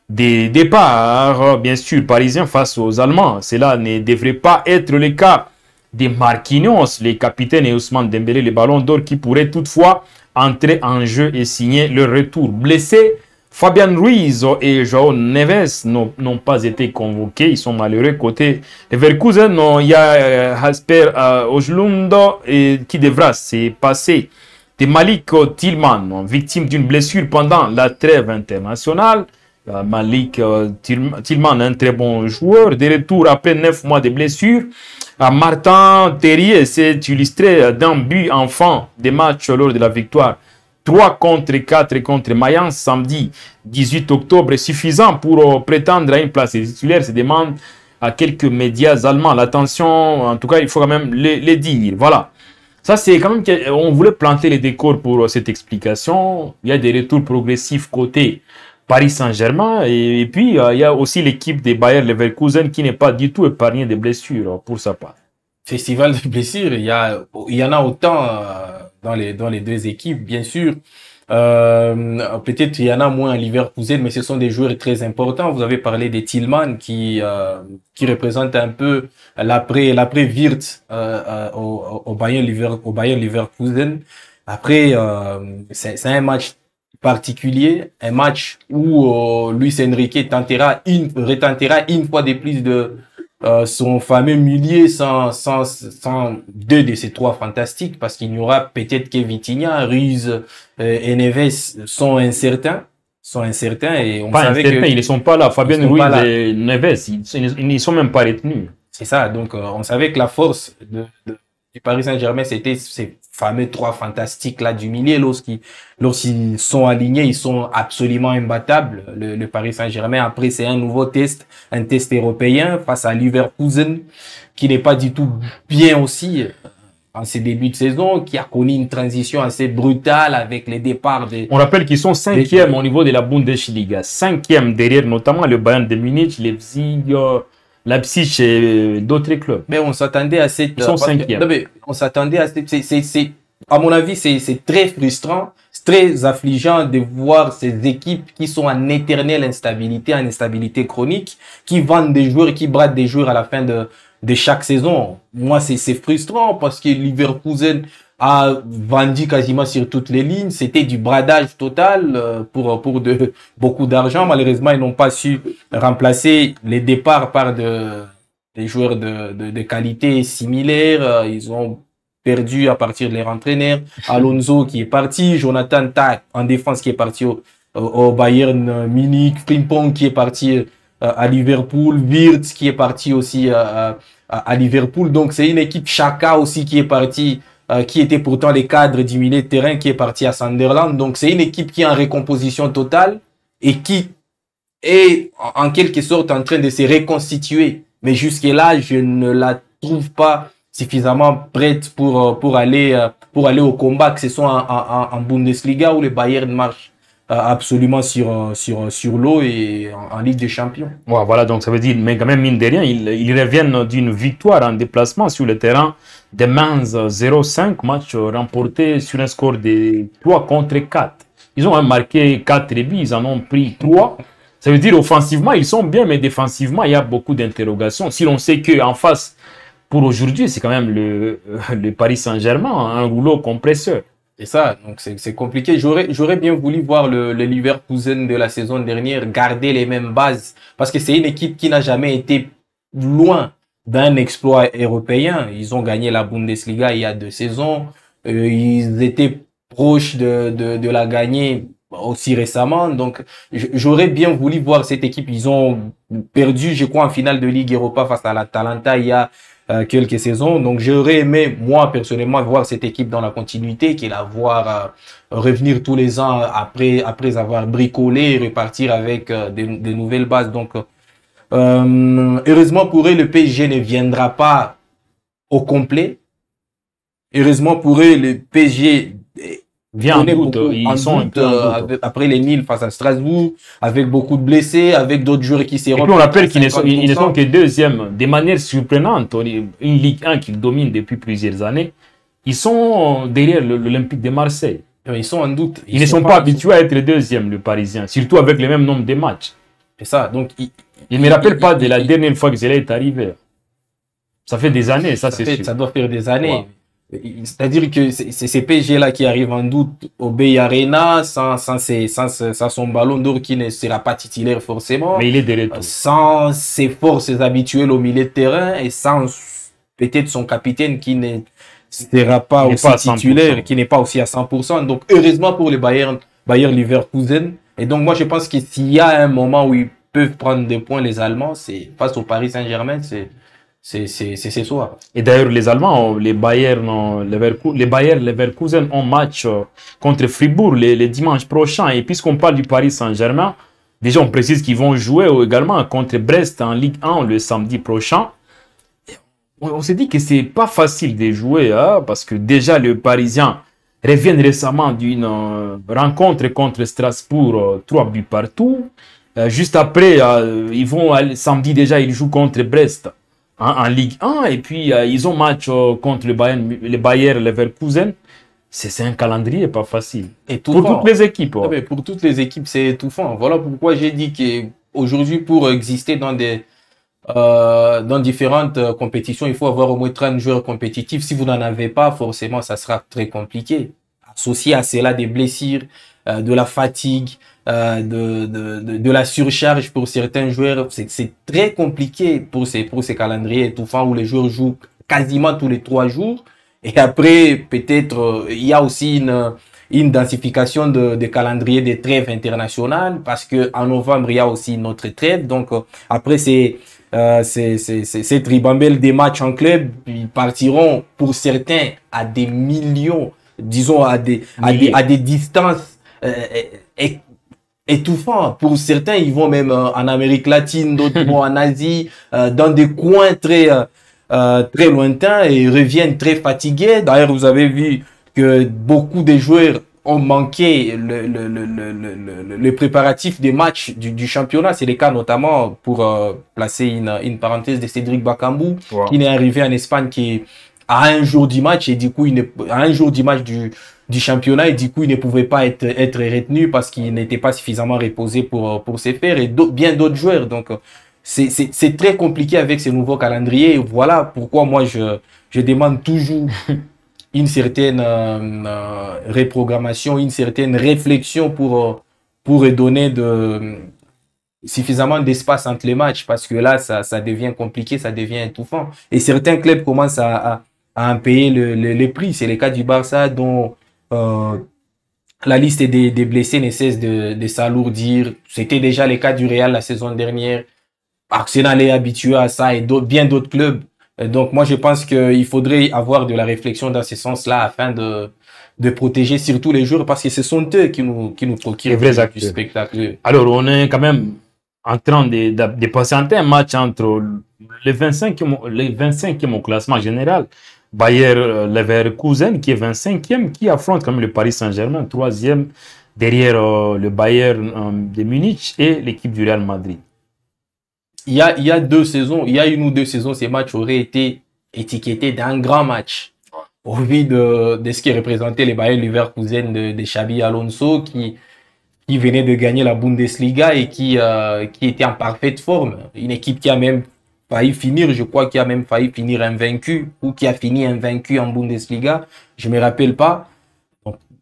des départs, bien sûr, parisiens face aux Allemands. Cela ne devrait pas être le cas des Marquinhos, les capitaines et Ousmane Dembélé, les ballons d'or qui pourraient toutefois entrer en jeu et signer leur retour. Blessés, Fabian Ruiz et João Neves n'ont pas été convoqués. Ils sont malheureux. Côté Leverkusen, il y a Jasper Højlund qui devra se passer de Malik Tillman, victime d'une blessure pendant la trêve internationale. Malik Tillman, un très bon joueur. De retour après 9 mois de blessure. Martin Terrier s'est illustré d'un but enfant des matchs lors de la victoire 3 contre 4 contre Mayence samedi 18 octobre, suffisant pour prétendre à une place. Les titulaires se demandent à quelques médias allemands. L'attention, en tout cas, il faut quand même les dire. Voilà. Ça, c'est quand même on voulait planter les décors pour cette explication. Il y a des retours progressifs côté Paris Saint-Germain. Et puis, il y a aussi l'équipe des Bayer Leverkusen qui n'est pas du tout épargnée des blessures pour sa part. Festival de blessures, il y en a autant dans les deux équipes, bien sûr. Peut-être il y en a moins à Leverkusen, mais ce sont des joueurs très importants. Vous avez parlé des Tillman qui représente un peu l'après Wirtz au Bayern Leverkusen. Après, c'est un match particulier, un match où Luis Enrique retentera une fois de plus de son fameux milieu sans deux de ces trois fantastiques, parce qu'il y aura peut-être que Vitinha, Ruiz et Neves sont incertains et on savait que ils ne sont pas là. Fabien Ruiz et Neves, ils ne sont même pas retenus. C'est ça, donc on savait que la force du Paris Saint-Germain, c'était ces fameux trois fantastiques là du milieu. Lorsqu'ils sont alignés, ils sont absolument imbattables. Le Paris Saint-Germain, après, c'est un nouveau test, un test européen face à Leverkusen, qui n'est pas du tout bien aussi en ses débuts de saison, qui a connu une transition assez brutale avec les départs des... On rappelle qu'ils sont 5e au niveau de la Bundesliga, 5e derrière notamment le Bayern de Munich, Leipzig et d'autres clubs. Mais on s'attendait à cette... Ils sont 5e. On s'attendait à cette... à mon avis, c'est très frustrant, c'est très affligeant de voir ces équipes qui sont en éternelle instabilité, en instabilité chronique, qui vendent des joueurs, qui bradent des joueurs à la fin de chaque saison. Moi, c'est frustrant parce que Leverkusen a vendu quasiment sur toutes les lignes. C'était du bradage total pour beaucoup d'argent. Malheureusement, ils n'ont pas su remplacer les départs par des joueurs de qualité similaire. Ils ont perdu à partir de leur entraîneur. Alonso qui est parti, Jonathan Tah en défense qui est parti au Bayern Munich, Frimpong qui est parti à Liverpool, Wirtz qui est parti aussi à Liverpool. Donc c'est une équipe, Xhaka aussi qui est parti, qui était pourtant les cadres du milieu de terrain, qui est parti à Sunderland. Donc c'est une équipe qui est en recomposition totale et qui est en quelque sorte en train de se reconstituer. Mais jusque-là, je ne la trouve pas suffisamment prête pour aller au combat, que ce soit en Bundesliga où le Bayern marche absolument sur l'eau et en Ligue des Champions. Ouais, voilà, donc ça veut dire, mais quand même, mine de rien, ils reviennent d'une victoire en déplacement sur le terrain de Mainz 0-5, match remporté sur un score de 3 contre 4. Ils ont marqué 4 buts, ils en ont pris 3. Ça veut dire, offensivement, ils sont bien, mais défensivement, il y a beaucoup d'interrogations. Si l'on sait qu'en face, pour aujourd'hui, c'est quand même le Paris Saint-Germain, un rouleau compresseur. Et ça, donc c'est compliqué. J'aurais bien voulu voir le Leverkusen de la saison dernière garder les mêmes bases, parce que c'est une équipe qui n'a jamais été loin d'un exploit européen. Ils ont gagné la Bundesliga il y a 2 saisons. Ils étaient proches de la gagner aussi récemment. Donc, j'aurais bien voulu voir cette équipe. Ils ont perdu, je crois, en finale de Ligue Europa face à l'Atalanta il y a quelques saisons. Donc, j'aurais aimé, moi, personnellement, voir cette équipe dans la continuité, qu'il la voir revenir tous les ans après avoir bricolé et repartir avec des nouvelles bases. Donc, heureusement pour eux, le PSG ne viendra pas au complet. Heureusement pour eux, le PSG vient en doute, ils sont un peu en doute. Après les Nils face à Strasbourg, avec beaucoup de blessés, avec d'autres joueurs qui s'est Et puis on rappelle qu'ils ne sont que deuxième, de manière surprenante, une Ligue 1 qu'ils dominent depuis plusieurs années. Ils sont derrière l'Olympique de Marseille. Ils sont en doute. Ils ne sont pas habitués à être deuxième, le Parisien, surtout avec le même nombre de matchs. C'est ça, donc... Il ne me rappelle pas de la dernière fois que cela est arrivé. Ça fait des années, ça c'est sûr. Ça doit faire des années. Ouais. C'est-à-dire que c'est ces PSG-là qui arrivent en doute au Bay Arena, sans son ballon d'or qui ne sera pas titulaire forcément. Mais il est de retour. Sans ses forces habituelles au milieu de terrain et sans peut-être son capitaine qui ne sera pas aussi titulaire, qui n'est pas aussi à 100%. Donc heureusement pour le Bayern Leverkusen, Et donc, moi, je pense que s'il y a un moment où ils peuvent prendre des points, les Allemands, c'est face au Paris Saint-Germain, c'est ce soir. Et d'ailleurs, les Allemands, les Bayer Leverkusen ont match contre Fribourg les dimanches prochains. Et puisqu'on parle du Paris Saint-Germain, déjà on précise qu'ils vont jouer également contre Brest en Ligue 1 le samedi prochain. On s'est dit que c'est pas facile de jouer, hein, parce que déjà les Parisiens reviennent récemment d'une rencontre contre Strasbourg, 3 buts partout. Juste après, samedi déjà, ils jouent contre Brest en Ligue 1. Et puis, ils ont match contre le Bayer Leverkusen. C'est un calendrier pas facile. Étouffant. Pour toutes les équipes. Ah ben, pour toutes les équipes, c'est étouffant. Voilà pourquoi j'ai dit qu'aujourd'hui, pour exister dans différentes compétitions, il faut avoir au moins 30 joueurs compétitifs. Si vous n'en avez pas, forcément, ça sera très compliqué. Associé à cela des blessures, de la fatigue, de la surcharge pour certains joueurs, c'est très compliqué pour ces calendriers étouffants où les joueurs jouent quasiment tous les 3 jours. Et après, peut-être, il y a aussi une densification de calendrier des trêves internationales parce que en novembre, il y a aussi notre trêve. Donc, après, c'est cette ribambelle des matchs en club, ils partiront pour certains à des millions, disons à des distances étouffants. Pour certains, ils vont même en Amérique latine, d'autres vont en Asie, dans des coins très lointains et reviennent très fatigués. D'ailleurs, vous avez vu que beaucoup de joueurs ont manqué le préparatif des matchs du championnat. C'est le cas notamment pour placer une parenthèse de Cédric Bakambu, qui n'est arrivé en Espagne qui à un jour du match et du coup à un jour du match du championnat et du coup il ne pouvait pas être retenu parce qu'il n'était pas suffisamment reposé pour se faire et bien d'autres joueurs. Donc c'est très compliqué avec ces nouveaux calendriers. Voilà pourquoi moi je demande toujours une certaine reprogrammation, une certaine réflexion pour donner suffisamment d'espace entre les matchs parce que là, ça devient compliqué, ça devient étouffant. Et certains clubs commencent à en payer les prix. C'est le cas du Barça dont la liste des blessés ne cesse de s'alourdir. C'était déjà le cas du Real la saison dernière. Arsenal est habitué à ça et bien d'autres clubs. Donc moi je pense qu'il faudrait avoir de la réflexion dans ce sens-là afin de protéger surtout les joueurs parce que ce sont eux qui nous procurent du spectacle. Alors on est quand même en train de patienter un match entre les 25e au classement général, Bayer Leverkusen qui est 25e, qui affronte quand même le Paris Saint-Germain, 3e derrière le Bayern de Munich et l'équipe du Real Madrid. Il y a 2 saisons, il y a 1 ou 2 saisons, ces matchs auraient été étiquetés d'un grand match. Au vu de ce qui représentait les Bayer Leverkusen de Xabi Alonso, qui venait de gagner la Bundesliga et qui était en parfaite forme. Une équipe qui a même failli finir, je crois, qui a même failli finir invaincu ou qui a fini invaincu en Bundesliga. Je me rappelle pas.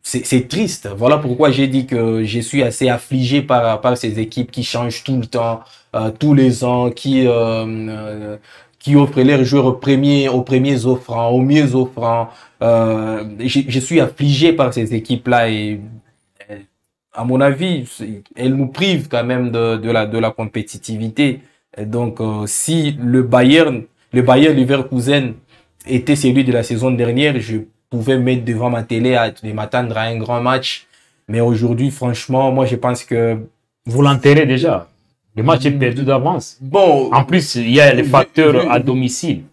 C'est triste. Voilà pourquoi j'ai dit que je suis assez affligé par ces équipes qui changent tout le temps, tous les ans, qui offrent leurs joueurs aux premiers offrants, aux mieux offrants. Je suis affligé par ces équipes-là et à mon avis, elles nous privent quand même de la compétitivité. Et donc, si le Bayer Leverkusen était celui de la saison dernière, je pouvais mettre devant ma télé et m'attendre à un grand match. Mais aujourd'hui, franchement, moi, je pense que... Vous l'enterrez déjà. Le match est perdu d'avance. Bon. En plus, il y a les facteurs à domicile.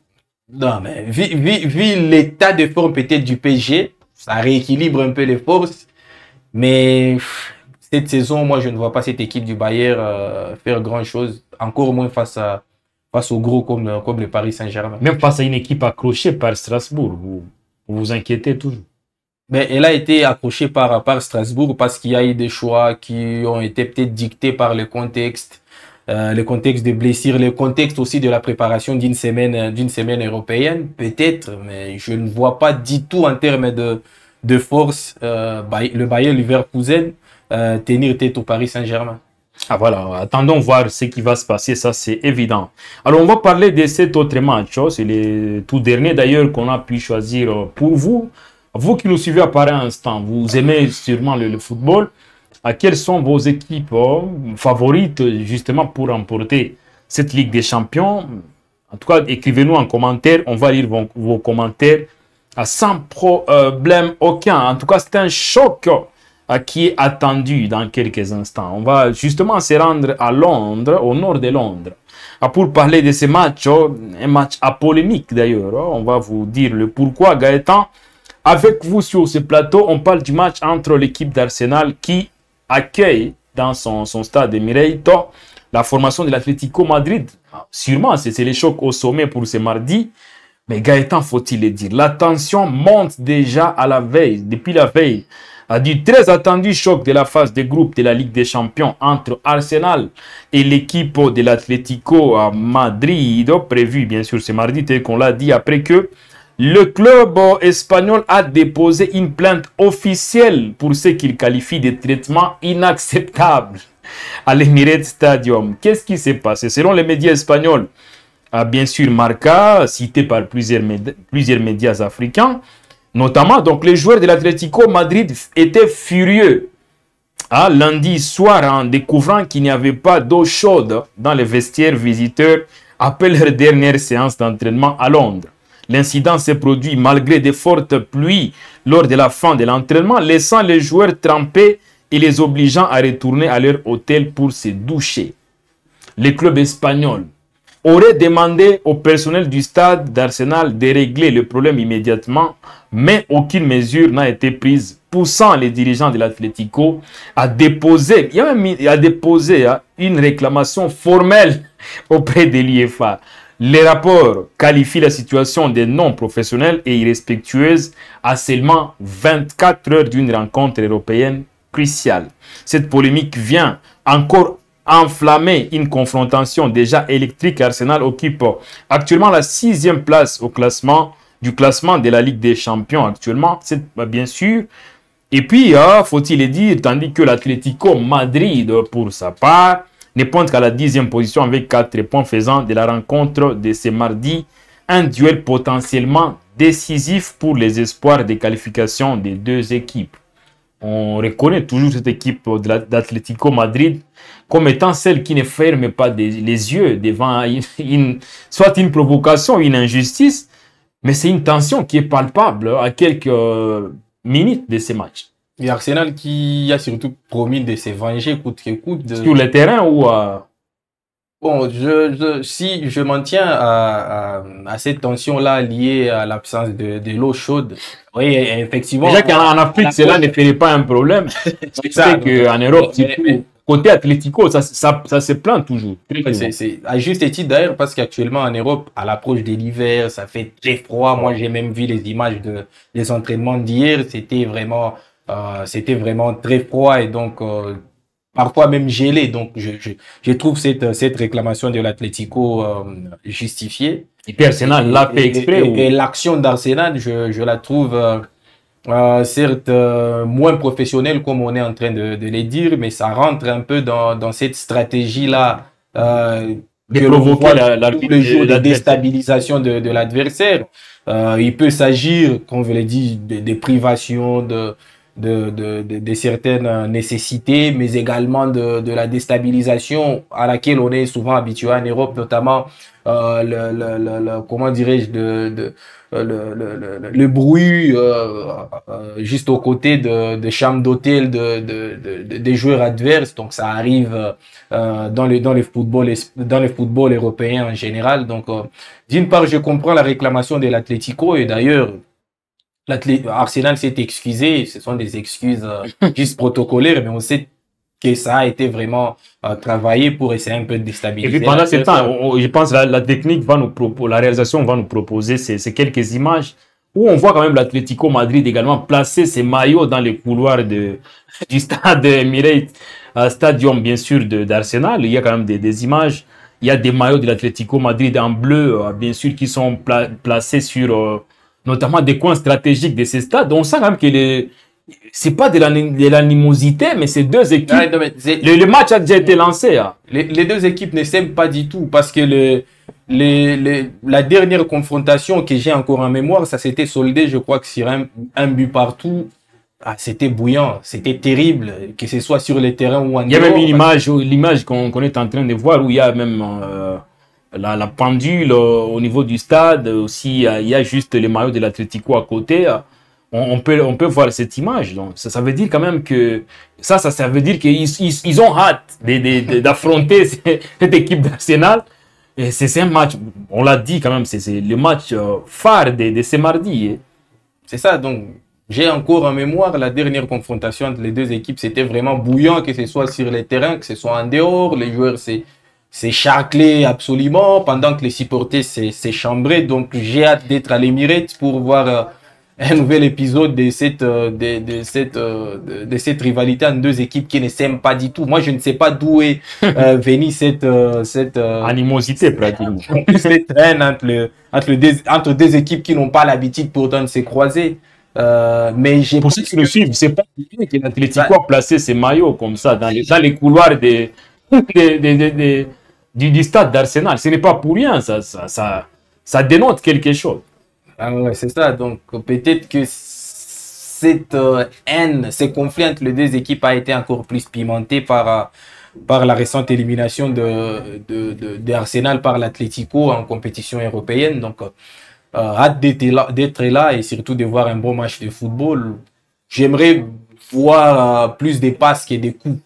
Non, mais vu l'état de forme peut-être du PSG, ça rééquilibre un peu les forces. Mais cette saison, moi, je ne vois pas cette équipe du Bayern faire grand-chose. Encore moins face au gros comme le Paris Saint-Germain. Même face à une équipe accrochée par Strasbourg, vous vous inquiétez toujours. Mais elle a été accrochée par Strasbourg parce qu'il y a eu des choix qui ont été peut-être dictés par le contexte des blessures, le contexte aussi de la préparation d'une semaine européenne, peut-être, mais je ne vois pas du tout en termes de force le Bayer Leverkusen tenir tête au Paris Saint-Germain. Ah voilà, attendons voir ce qui va se passer, ça c'est évident. Alors on va parler de cet autre match, c'est le tout dernier d'ailleurs qu'on a pu choisir pour vous. Vous qui nous suivez à pareil instant, vous aimez sûrement le football. quelles sont vos équipes favorites justement pour remporter cette Ligue des Champions? En tout cas, écrivez-nous en commentaire. On va lire vos commentaires sans problème aucun. En tout cas, c'est un choc qui est attendu dans quelques instants. On va justement se rendre à Londres, au nord de Londres, pour parler de ce match, un match à polémique d'ailleurs. On va vous dire le pourquoi. Gaëtan, avec vous sur ce plateau, on parle du match entre l'équipe d'Arsenal qui accueille dans son stade Emirates la formation de l'Atlético Madrid. Sûrement, c'est le choc au sommet pour ce mardi. Mais Gaëtan, faut-il le dire, la tension monte déjà à la veille, depuis la veille, du très attendu choc de la phase de groupe de la Ligue des Champions entre Arsenal et l'équipe de l'Atlético Madrid, prévu bien sûr ce mardi, tel qu'on l'a dit, après que le club espagnol a déposé une plainte officielle pour ce qu'il qualifie de traitement inacceptable à l'Emirates Stadium. Qu'est-ce qui s'est passé? Selon les médias espagnols, bien sûr Marca, cité par plusieurs médias africains, notamment, donc les joueurs de l'Atlético Madrid étaient furieux lundi soir en découvrant qu'il n'y avait pas d'eau chaude dans les vestiaires visiteurs après leur dernière séance d'entraînement à Londres. L'incident s'est produit malgré de fortes pluies lors de la fin de l'entraînement, laissant les joueurs trempés et les obligeant à retourner à leur hôtel pour se doucher. Le club espagnol aurait demandé au personnel du stade d'Arsenal de régler le problème immédiatement, mais aucune mesure n'a été prise, poussant les dirigeants de l'Atlético à déposer, une réclamation formelle auprès de l'UEFA. Les rapports qualifient la situation de non professionnelle et irrespectueuse à seulement 24 heures d'une rencontre européenne cruciale. Cette polémique vient encore enflammer une confrontation déjà électrique. Arsenal occupe actuellement la 6e place au classement de la Ligue des Champions actuellement, c'est bien sûr. Et puis, faut-il le dire, tandis que l'Atlético Madrid, pour sa part, ne pointe qu'à la 10e position avec 4 points, faisant de la rencontre de ce mardi un duel potentiellement décisif pour les espoirs de qualification des deux équipes. On reconnaît toujours cette équipe d'Atlético Madrid comme étant celle qui ne ferme pas les yeux devant soit une provocation, une injustice, mais c'est une tension qui est palpable à quelques minutes de ces matchs. Et Arsenal qui a surtout promis de se venger coûte que coûte. Sur le terrain ou Bon, si je m'en tiens à cette tension-là liée à l'absence de l'eau chaude, oui, effectivement. Déjà qu'en Afrique, cela ne ferait pas un problème. C'est ça qu'en Europe, côté Atlético, ça se plaint toujours. C'est à juste titre d'ailleurs, parce qu'actuellement en Europe, à l'approche de l'hiver, ça fait très froid. Moi, j'ai même vu les images des entraînements d'hier. C'était vraiment très froid et donc parfois même gelé. Donc je trouve cette réclamation de l'Atlético justifiée. Et puis Arsenal l'a fait exprès. Et l'action d'Arsenal, je la trouve certes moins professionnelle comme on est en train de le dire, mais ça rentre un peu dans cette stratégie-là de provoquer le jour de déstabilisation de l'adversaire. Il peut s'agir, comme je l'ai dit, de privations, de certaines nécessités, mais également de la déstabilisation à laquelle on est souvent habitué en Europe, notamment comment dirais-je, le bruit juste aux côtés de chambres d'hôtel des joueurs adverses. Donc ça arrive dans le football européen en général. Donc d'une part, je comprends la réclamation de l'Atlético et d'ailleurs Arsenal s'est excusé, ce sont des excuses juste protocolaires, mais on sait que ça a été vraiment travaillé pour essayer un peu de déstabiliser. Et puis pendant ce temps, je pense que la technique va la réalisation va nous proposer ces quelques images où on voit quand même l'Atlético Madrid également placer ses maillots dans les couloirs du stade Emirates Stadium, bien sûr, d'Arsenal. Il y a quand même des images. Il y a des maillots de l'Atlético Madrid en bleu, bien sûr, qui sont placés sur notamment des coins stratégiques de ces stades. On sent quand même que c'est pas de l'animosité, mais c'est deux équipes. Ouais, non, le match a déjà été lancé. Hein. Les deux équipes ne s'aiment pas du tout parce que la dernière confrontation que j'ai encore en mémoire, ça s'était soldé, je crois que sur un but partout Ah, c'était bouillant, c'était terrible, que ce soit sur le terrain ou en Il y a même dehors. une image, l'image qu'on est en train de voir où il y a même la pendule au niveau du stade. Aussi, il y a juste les maillots de l'Atlético à côté. On peut voir cette image. Donc, ça veut dire quand même que ça veut dire qu'ils ont hâte d'affronter cette équipe d'Arsenal. Et c'est un match, on l'a dit quand même, c'est le match phare de ce mardi. Hein. C'est ça, donc j'ai encore en mémoire la dernière confrontation entre les deux équipes. C'était vraiment bouillant, que ce soit sur les terrains, que ce soit en dehors. Les joueurs c'est charclé absolument, pendant que les supporters c'est chambré. Donc j'ai hâte d'être à l'Emirates pour voir un nouvel épisode de cette rivalité entre deux équipes qui ne s'aiment pas du tout. Moi, je ne sais pas d'où est venue cette Animosité pratiquement. cette haine entre deux équipes qui n'ont pas l'habitude pourtant de se croiser. Mais j'ai Pour ceux qui le suivent, c'est pas bien que l'Atlético a placé ses maillots comme ça dans les couloirs du stade d'Arsenal. Ce n'est pas pour rien, ça dénote quelque chose. Ah ouais, c'est ça. Donc peut-être que cette haine, ces conflits entre les deux équipes a été encore plus pimenté par la récente élimination d'Arsenal par l'Atlético en compétition européenne. Donc hâte d'être là et surtout de voir un bon match de football. J'aimerais voir plus de passes que des coups.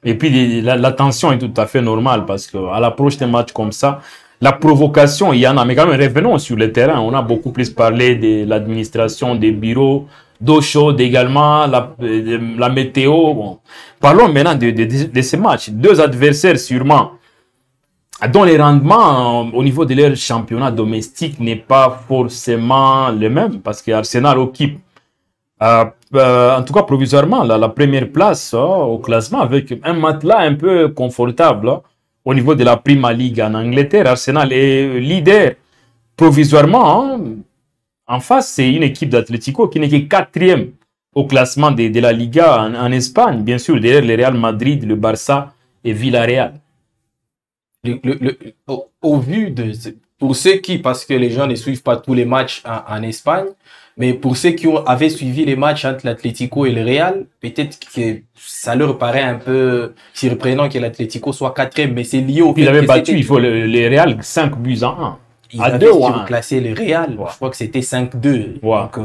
Et puis la tension est tout à fait normale parce qu'à l'approche d'un match comme ça, la provocation, il y en a. Mais quand même, revenons sur le terrain. On a beaucoup plus parlé de l'administration, des bureaux, d'eau chaude également, la météo. Bon. Parlons maintenant de ces matchs. Deux adversaires sûrement dont les rendements au niveau de leur championnat domestique n'est pas forcément le même parce que Arsenal occupe en tout cas provisoirement la première place au classement avec un matelas un peu confortable au niveau de la Prima League en Angleterre. Arsenal est leader provisoirement. Hein. En face, c'est une équipe d'Atlético qui n'est que quatrième au classement de la Liga en Espagne, bien sûr, derrière le Real Madrid, le Barça et Villarreal. Au vu de, pour ceux qui, parce que les gens ne suivent pas tous les matchs en Espagne, mais pour ceux qui avaient suivi les matchs entre l'Atlético et le Real, peut-être que ça leur paraît un peu surprenant que l'Atlético soit quatrième, mais c'est lié au fait Il avait que battu le Real 5 buts à 1. ils À avaient 2 ou à 1. classé le Real. Ouais. Je crois que c'était 5-2. Ouais. Donc,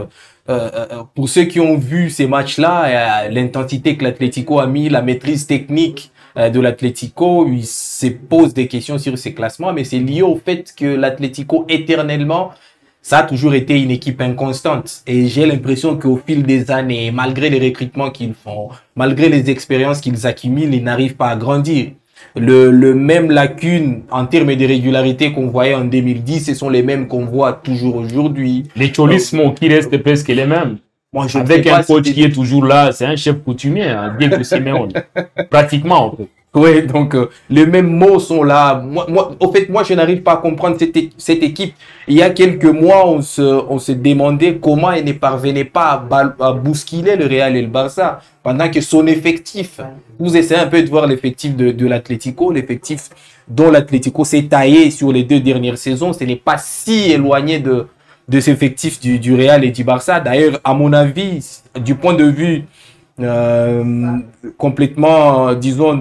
pour ceux qui ont vu ces matchs-là, l'intensité que l'Atlético a mis, la maîtrise technique de l'Atlético, ils se posent des questions sur ces classements, mais c'est lié au fait que l'Atlético, éternellement, ça a toujours été une équipe inconstante. Et j'ai l'impression qu'au fil des années, malgré les recrutements qu'ils font, malgré les expériences qu'ils accumulent, ils n'arrivent pas à grandir. Le même lacune en termes de régularité qu'on voyait en 2010, ce sont les mêmes qu'on voit toujours aujourd'hui. Les cholismes qui restent presque les mêmes. Moi, je Avec un coach qui est toujours là, c'est un chef coutumier, hein, Diego Simeone. Pratiquement, en fait. Oui, donc les mêmes mots sont là. Au fait, moi, je n'arrive pas à comprendre cette équipe. Il y a quelques mois, on se demandait comment elle ne parvenait pas à bousculer le Real et le Barça, pendant que son effectif, vous essayez un peu de voir l'effectif de l'Atlético, l'effectif dont l'Atlético s'est taillé sur les 2 dernières saisons, ce n'est pas si éloigné de cet effectif du Real et du Barça. D'ailleurs, à mon avis, du point de vue complètement, disons,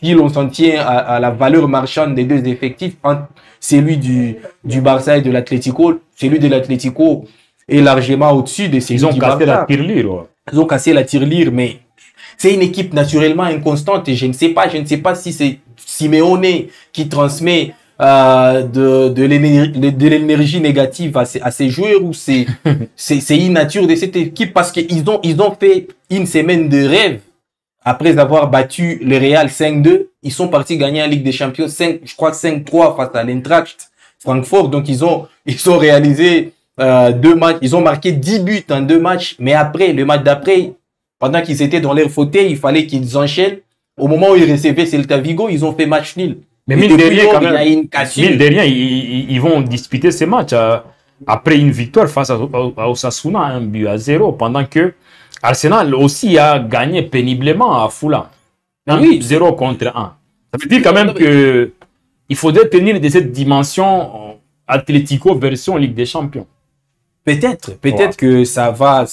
si l'on s'en tient à la valeur marchande des deux effectifs, entre celui du Barça et de l'Atlético, celui de l'Atlético est largement au-dessus de celui du Barça. Ils ont cassé la tirelire. Ouais. Ils ont cassé la tirelire, mais c'est une équipe naturellement inconstante et je ne sais pas si c'est Simeone qui transmet de l'énergie négative à ces joueurs ou c'est une nature de cette équipe parce qu'ils ont fait une semaine de rêve après avoir battu le Real 5-2. Ils sont partis gagner en Ligue des Champions 5-3 face à l'Eintracht Francfort. Donc ils ont réalisé 2 matchs, ils ont marqué 10 buts en 2 matchs, mais après le match d'après, pendant qu'ils étaient dans leur fauteuil, il fallait qu'ils enchaînent. Au moment où ils recevaient Celta Vigo, ils ont fait match nul. Mais mine de rien, quand même, mine de rien, ils vont disputer ces matchs après une victoire face à Osasuna, 1-0, pendant que Arsenal aussi a gagné péniblement à Fulham. Oui, 0 contre 1. Ça veut dire quand même que il faudrait tenir de cette dimension Atlético version Ligue des Champions. Peut-être que ça va.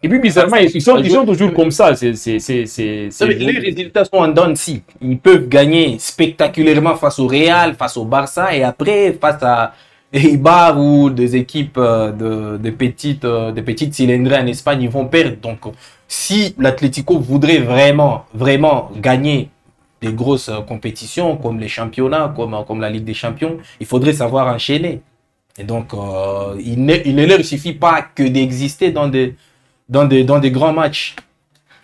Et puis bizarrement, ils sont toujours comme ça. Les résultats sont en dents de scie. Ils peuvent gagner spectaculairement face au Real, face au Barça, et après face à Eibar ou des équipes de petites cylindrées en Espagne, ils vont perdre. Donc, si l'Atlético voudrait vraiment gagner des grosses compétitions comme les championnats, comme la Ligue des Champions, il faudrait savoir enchaîner. Et donc, il ne leur suffit pas que d'exister dans des grands matchs.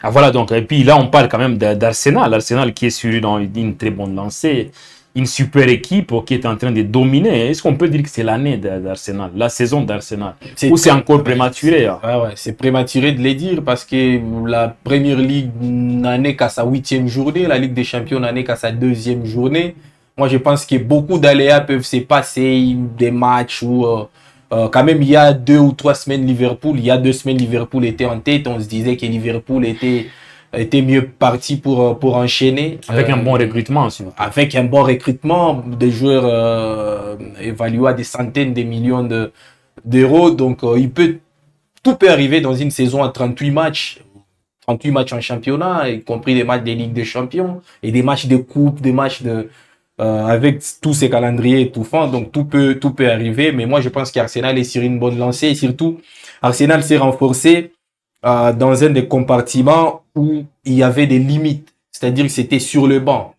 Ah voilà, donc, et puis là, on parle quand même d'Arsenal. Arsenal qui est sur une très bonne lancée, une super équipe qui est en train de dominer. Est-ce qu'on peut dire que c'est l'année d'Arsenal, la saison d'Arsenal? Ou c'est encore prématuré? Ouais, c'est prématuré de les dire parce que la Première Ligue n'en est qu'à sa 8e journée, la Ligue des Champions n'en est qu'à sa 2e journée. Moi, je pense que beaucoup d'aléas peuvent se passer, des matchs où, quand même, il y a 2 ou 3 semaines, il y a 2 semaines, Liverpool était en tête. On se disait que Liverpool était mieux parti pour enchaîner. Avec un bon recrutement, aussi. Avec un bon recrutement, des joueurs évalués à des centaines de millions d'euros. Donc, tout peut arriver dans une saison à 38 matchs. 38 matchs en championnat, y compris des matchs des Ligues des Champions et des matchs de coupe, des matchs avec tous ces calendriers étouffants, donc tout peut arriver. Mais moi, je pense qu'Arsenal est sur une bonne lancée et surtout, Arsenal s'est renforcé dans un des compartiments où il y avait des limites, c'est-à-dire que c'était sur le banc.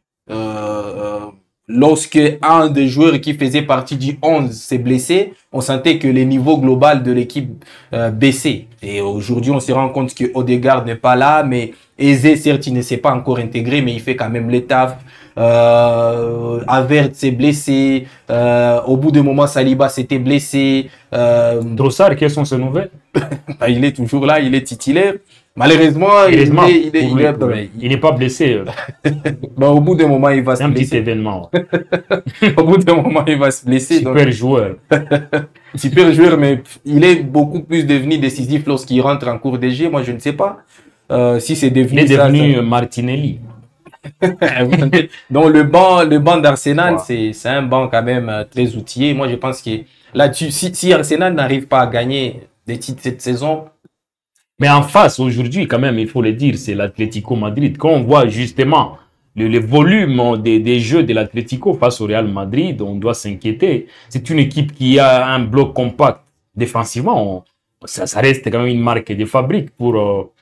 Lorsque un des joueurs qui faisait partie du 11 s'est blessé, on sentait que le niveau global de l'équipe baissait. Et aujourd'hui, on se rend compte que Odegaard n'est pas là, mais Eze, certes, il ne s'est pas encore intégré, mais il fait quand même le taf. Havertz s'est blessé. Au bout d'un moment, Saliba s'était blessé. Trossard, quelles sont ses nouvelles? Il est toujours là, il est titulaire. Malheureusement, il n'est pas blessé. Au bout d'un moment, il va se blesser. C'est un petit événement. Au bout d'un moment, il va se blesser. Super joueur. Super joueur, mais il est beaucoup plus devenu décisif lorsqu'il rentre en cours de jeu. Moi, je ne sais pas si c'est devenu. Il est devenu Martinelli. Donc le banc d'Arsenal, c'est un banc quand même très outillé. Moi, je pense que là-dessus, si Arsenal n'arrive pas à gagner des titres cette saison. Mais en face, aujourd'hui, quand même, il faut le dire, c'est l'Atlético Madrid. Quand on voit justement le volume des jeux de l'Atlético face au Real Madrid, on doit s'inquiéter. C'est une équipe qui a un bloc compact défensivement. Ça reste quand même une marque de fabrique pour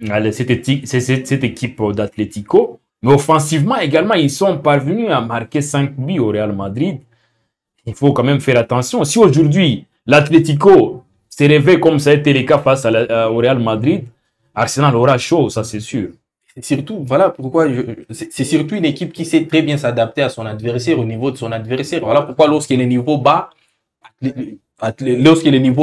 cette équipe d'Atlético. Mais offensivement également, ils sont parvenus à marquer 5 buts au Real Madrid. Il faut quand même faire attention. Si aujourd'hui, l'Atlético se réveille comme ça a été le cas face au Real Madrid, Arsenal aura chaud, ça c'est sûr. Surtout, voilà pourquoi c'est surtout une équipe qui sait très bien s'adapter à son adversaire, au niveau de son adversaire. Voilà pourquoi lorsque le niveau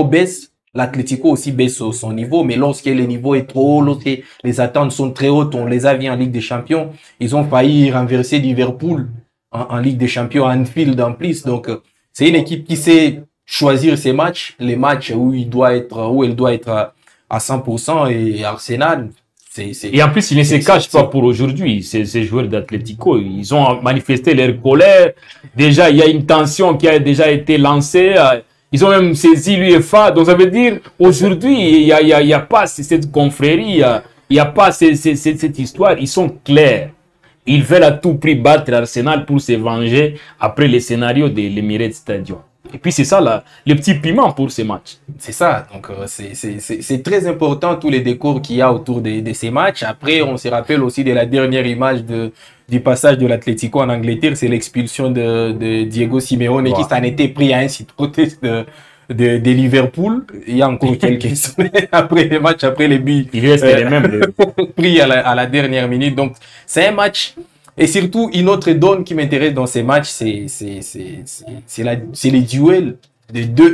baisse, l'Atlético aussi baisse son niveau, mais lorsque le niveau est trop haut, lorsque les attentes sont très hautes, on les a vus en Ligue des Champions, ils ont failli renverser Liverpool en Ligue des Champions, à Anfield en plus. Donc, c'est une équipe qui sait choisir ses matchs, les matchs où elle doit être à 100%, et Arsenal, Et en plus, ils ne se cachent pas pour aujourd'hui, ces joueurs d'Atlético. Ils ont manifesté leur colère. Déjà, il y a une tension qui a déjà été lancée. Ils ont même saisi l'UEFA. Donc, ça veut dire, aujourd'hui, il n'y a pas cette confrérie, il n'y a pas cette histoire. Ils sont clairs. Ils veulent à tout prix battre l'Arsenal pour se venger après les scénarios de l'Emirates Stadium. Et puis, c'est ça, le petit piment pour ces matchs. C'est ça. Donc, c'est très important, tous les décors qu'il y a autour de ces matchs. Après, on se rappelle aussi de la dernière image du passage de l'Atlético en Angleterre. C'est l'expulsion de Diego Simeone qui s'en était pris à un site protest de Liverpool. Il y a encore quelques semaines après les matchs, après les buts. Il reste les mêmes. Pris à la dernière minute. Donc, c'est un match. Et surtout, une autre donne qui m'intéresse dans ces matchs, c'est les duels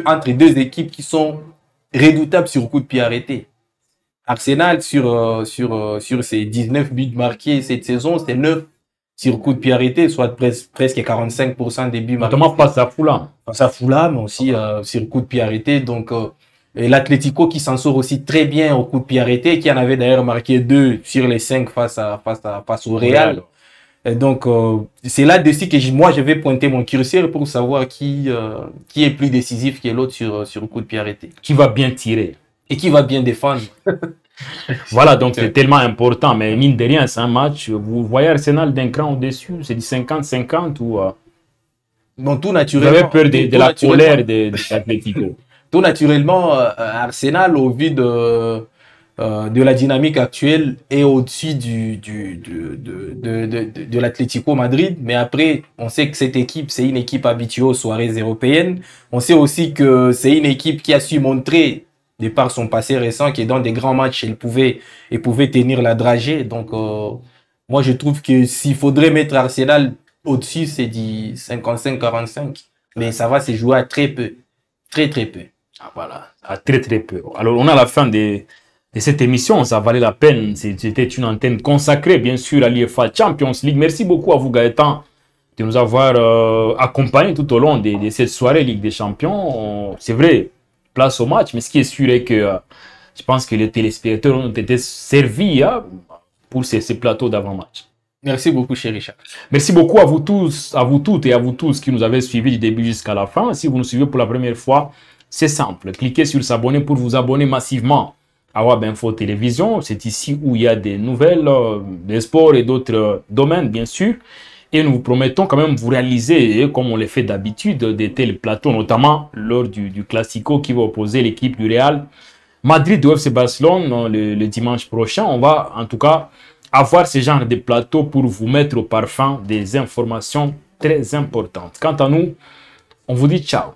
entre deux équipes qui sont redoutables sur coup de pied arrêté. Arsenal, sur ses 19 buts marqués cette saison, c'est 9 sur coup de pied arrêté, soit presque 45% des buts marqués. Notamment face à Fulham. Face à Fulham, mais aussi sur coup de pied arrêté. Donc, et l'Atlético qui s'en sort aussi très bien au coup de pied arrêté, qui en avait d'ailleurs marqué 2 sur les 5 face au Real. Et donc, c'est là-dessus que moi, je vais pointer mon curseur pour savoir qui est plus décisif que l'autre sur le coup de pied arrêté. Qui va bien tirer. Et qui va bien défendre. Voilà, donc c'est tellement important. Mais mine de rien, c'est un match. Vous voyez Arsenal d'un cran au-dessus. C'est du 50-50 ou... Bon, tout Vous naturellement. avez peur de la colère de l'Atlético. Tout naturellement, Arsenal, au vu de la dynamique actuelle, est au-dessus de l'Atlético Madrid. Mais après, on sait que cette équipe, c'est une équipe habituée aux soirées européennes. On sait aussi que c'est une équipe qui a su montrer, de par son passé récent, que dans des grands matchs, elle pouvait tenir la dragée. Donc, moi, je trouve que s'il faudrait mettre Arsenal au-dessus, c'est du 55-45. Mais ça va se jouer à très peu. Très, très peu. Ah, voilà, à très très peu. Alors, on a la fin de cette émission. Ça valait la peine. C'était une antenne consacrée, bien sûr, à l'UEFA Champions League. Merci beaucoup à vous, Gaëtan, de nous avoir accompagnés tout au long de cette soirée Ligue des Champions. C'est vrai, place au match, mais ce qui est sûr est que je pense que les téléspectateurs ont été servis pour ces plateaux d'avant-match. Merci beaucoup, cher Richard. Merci beaucoup à vous tous, à vous toutes et à vous tous qui nous avez suivis du début jusqu'à la fin. Si vous nous suivez pour la première fois, c'est simple. Cliquez sur s'abonner pour vous abonner massivement à Web Info Télévision. C'est ici où il y a des nouvelles, des sports et d'autres domaines, bien sûr. Et nous vous promettons quand même vous réaliser, comme on le fait d'habitude, des tels plateaux, notamment lors du Classico qui va opposer l'équipe du Real Madrid au FC Barcelone le dimanche prochain. On va en tout cas avoir ce genre de plateau pour vous mettre au parfum des informations très importantes. Quant à nous, on vous dit ciao.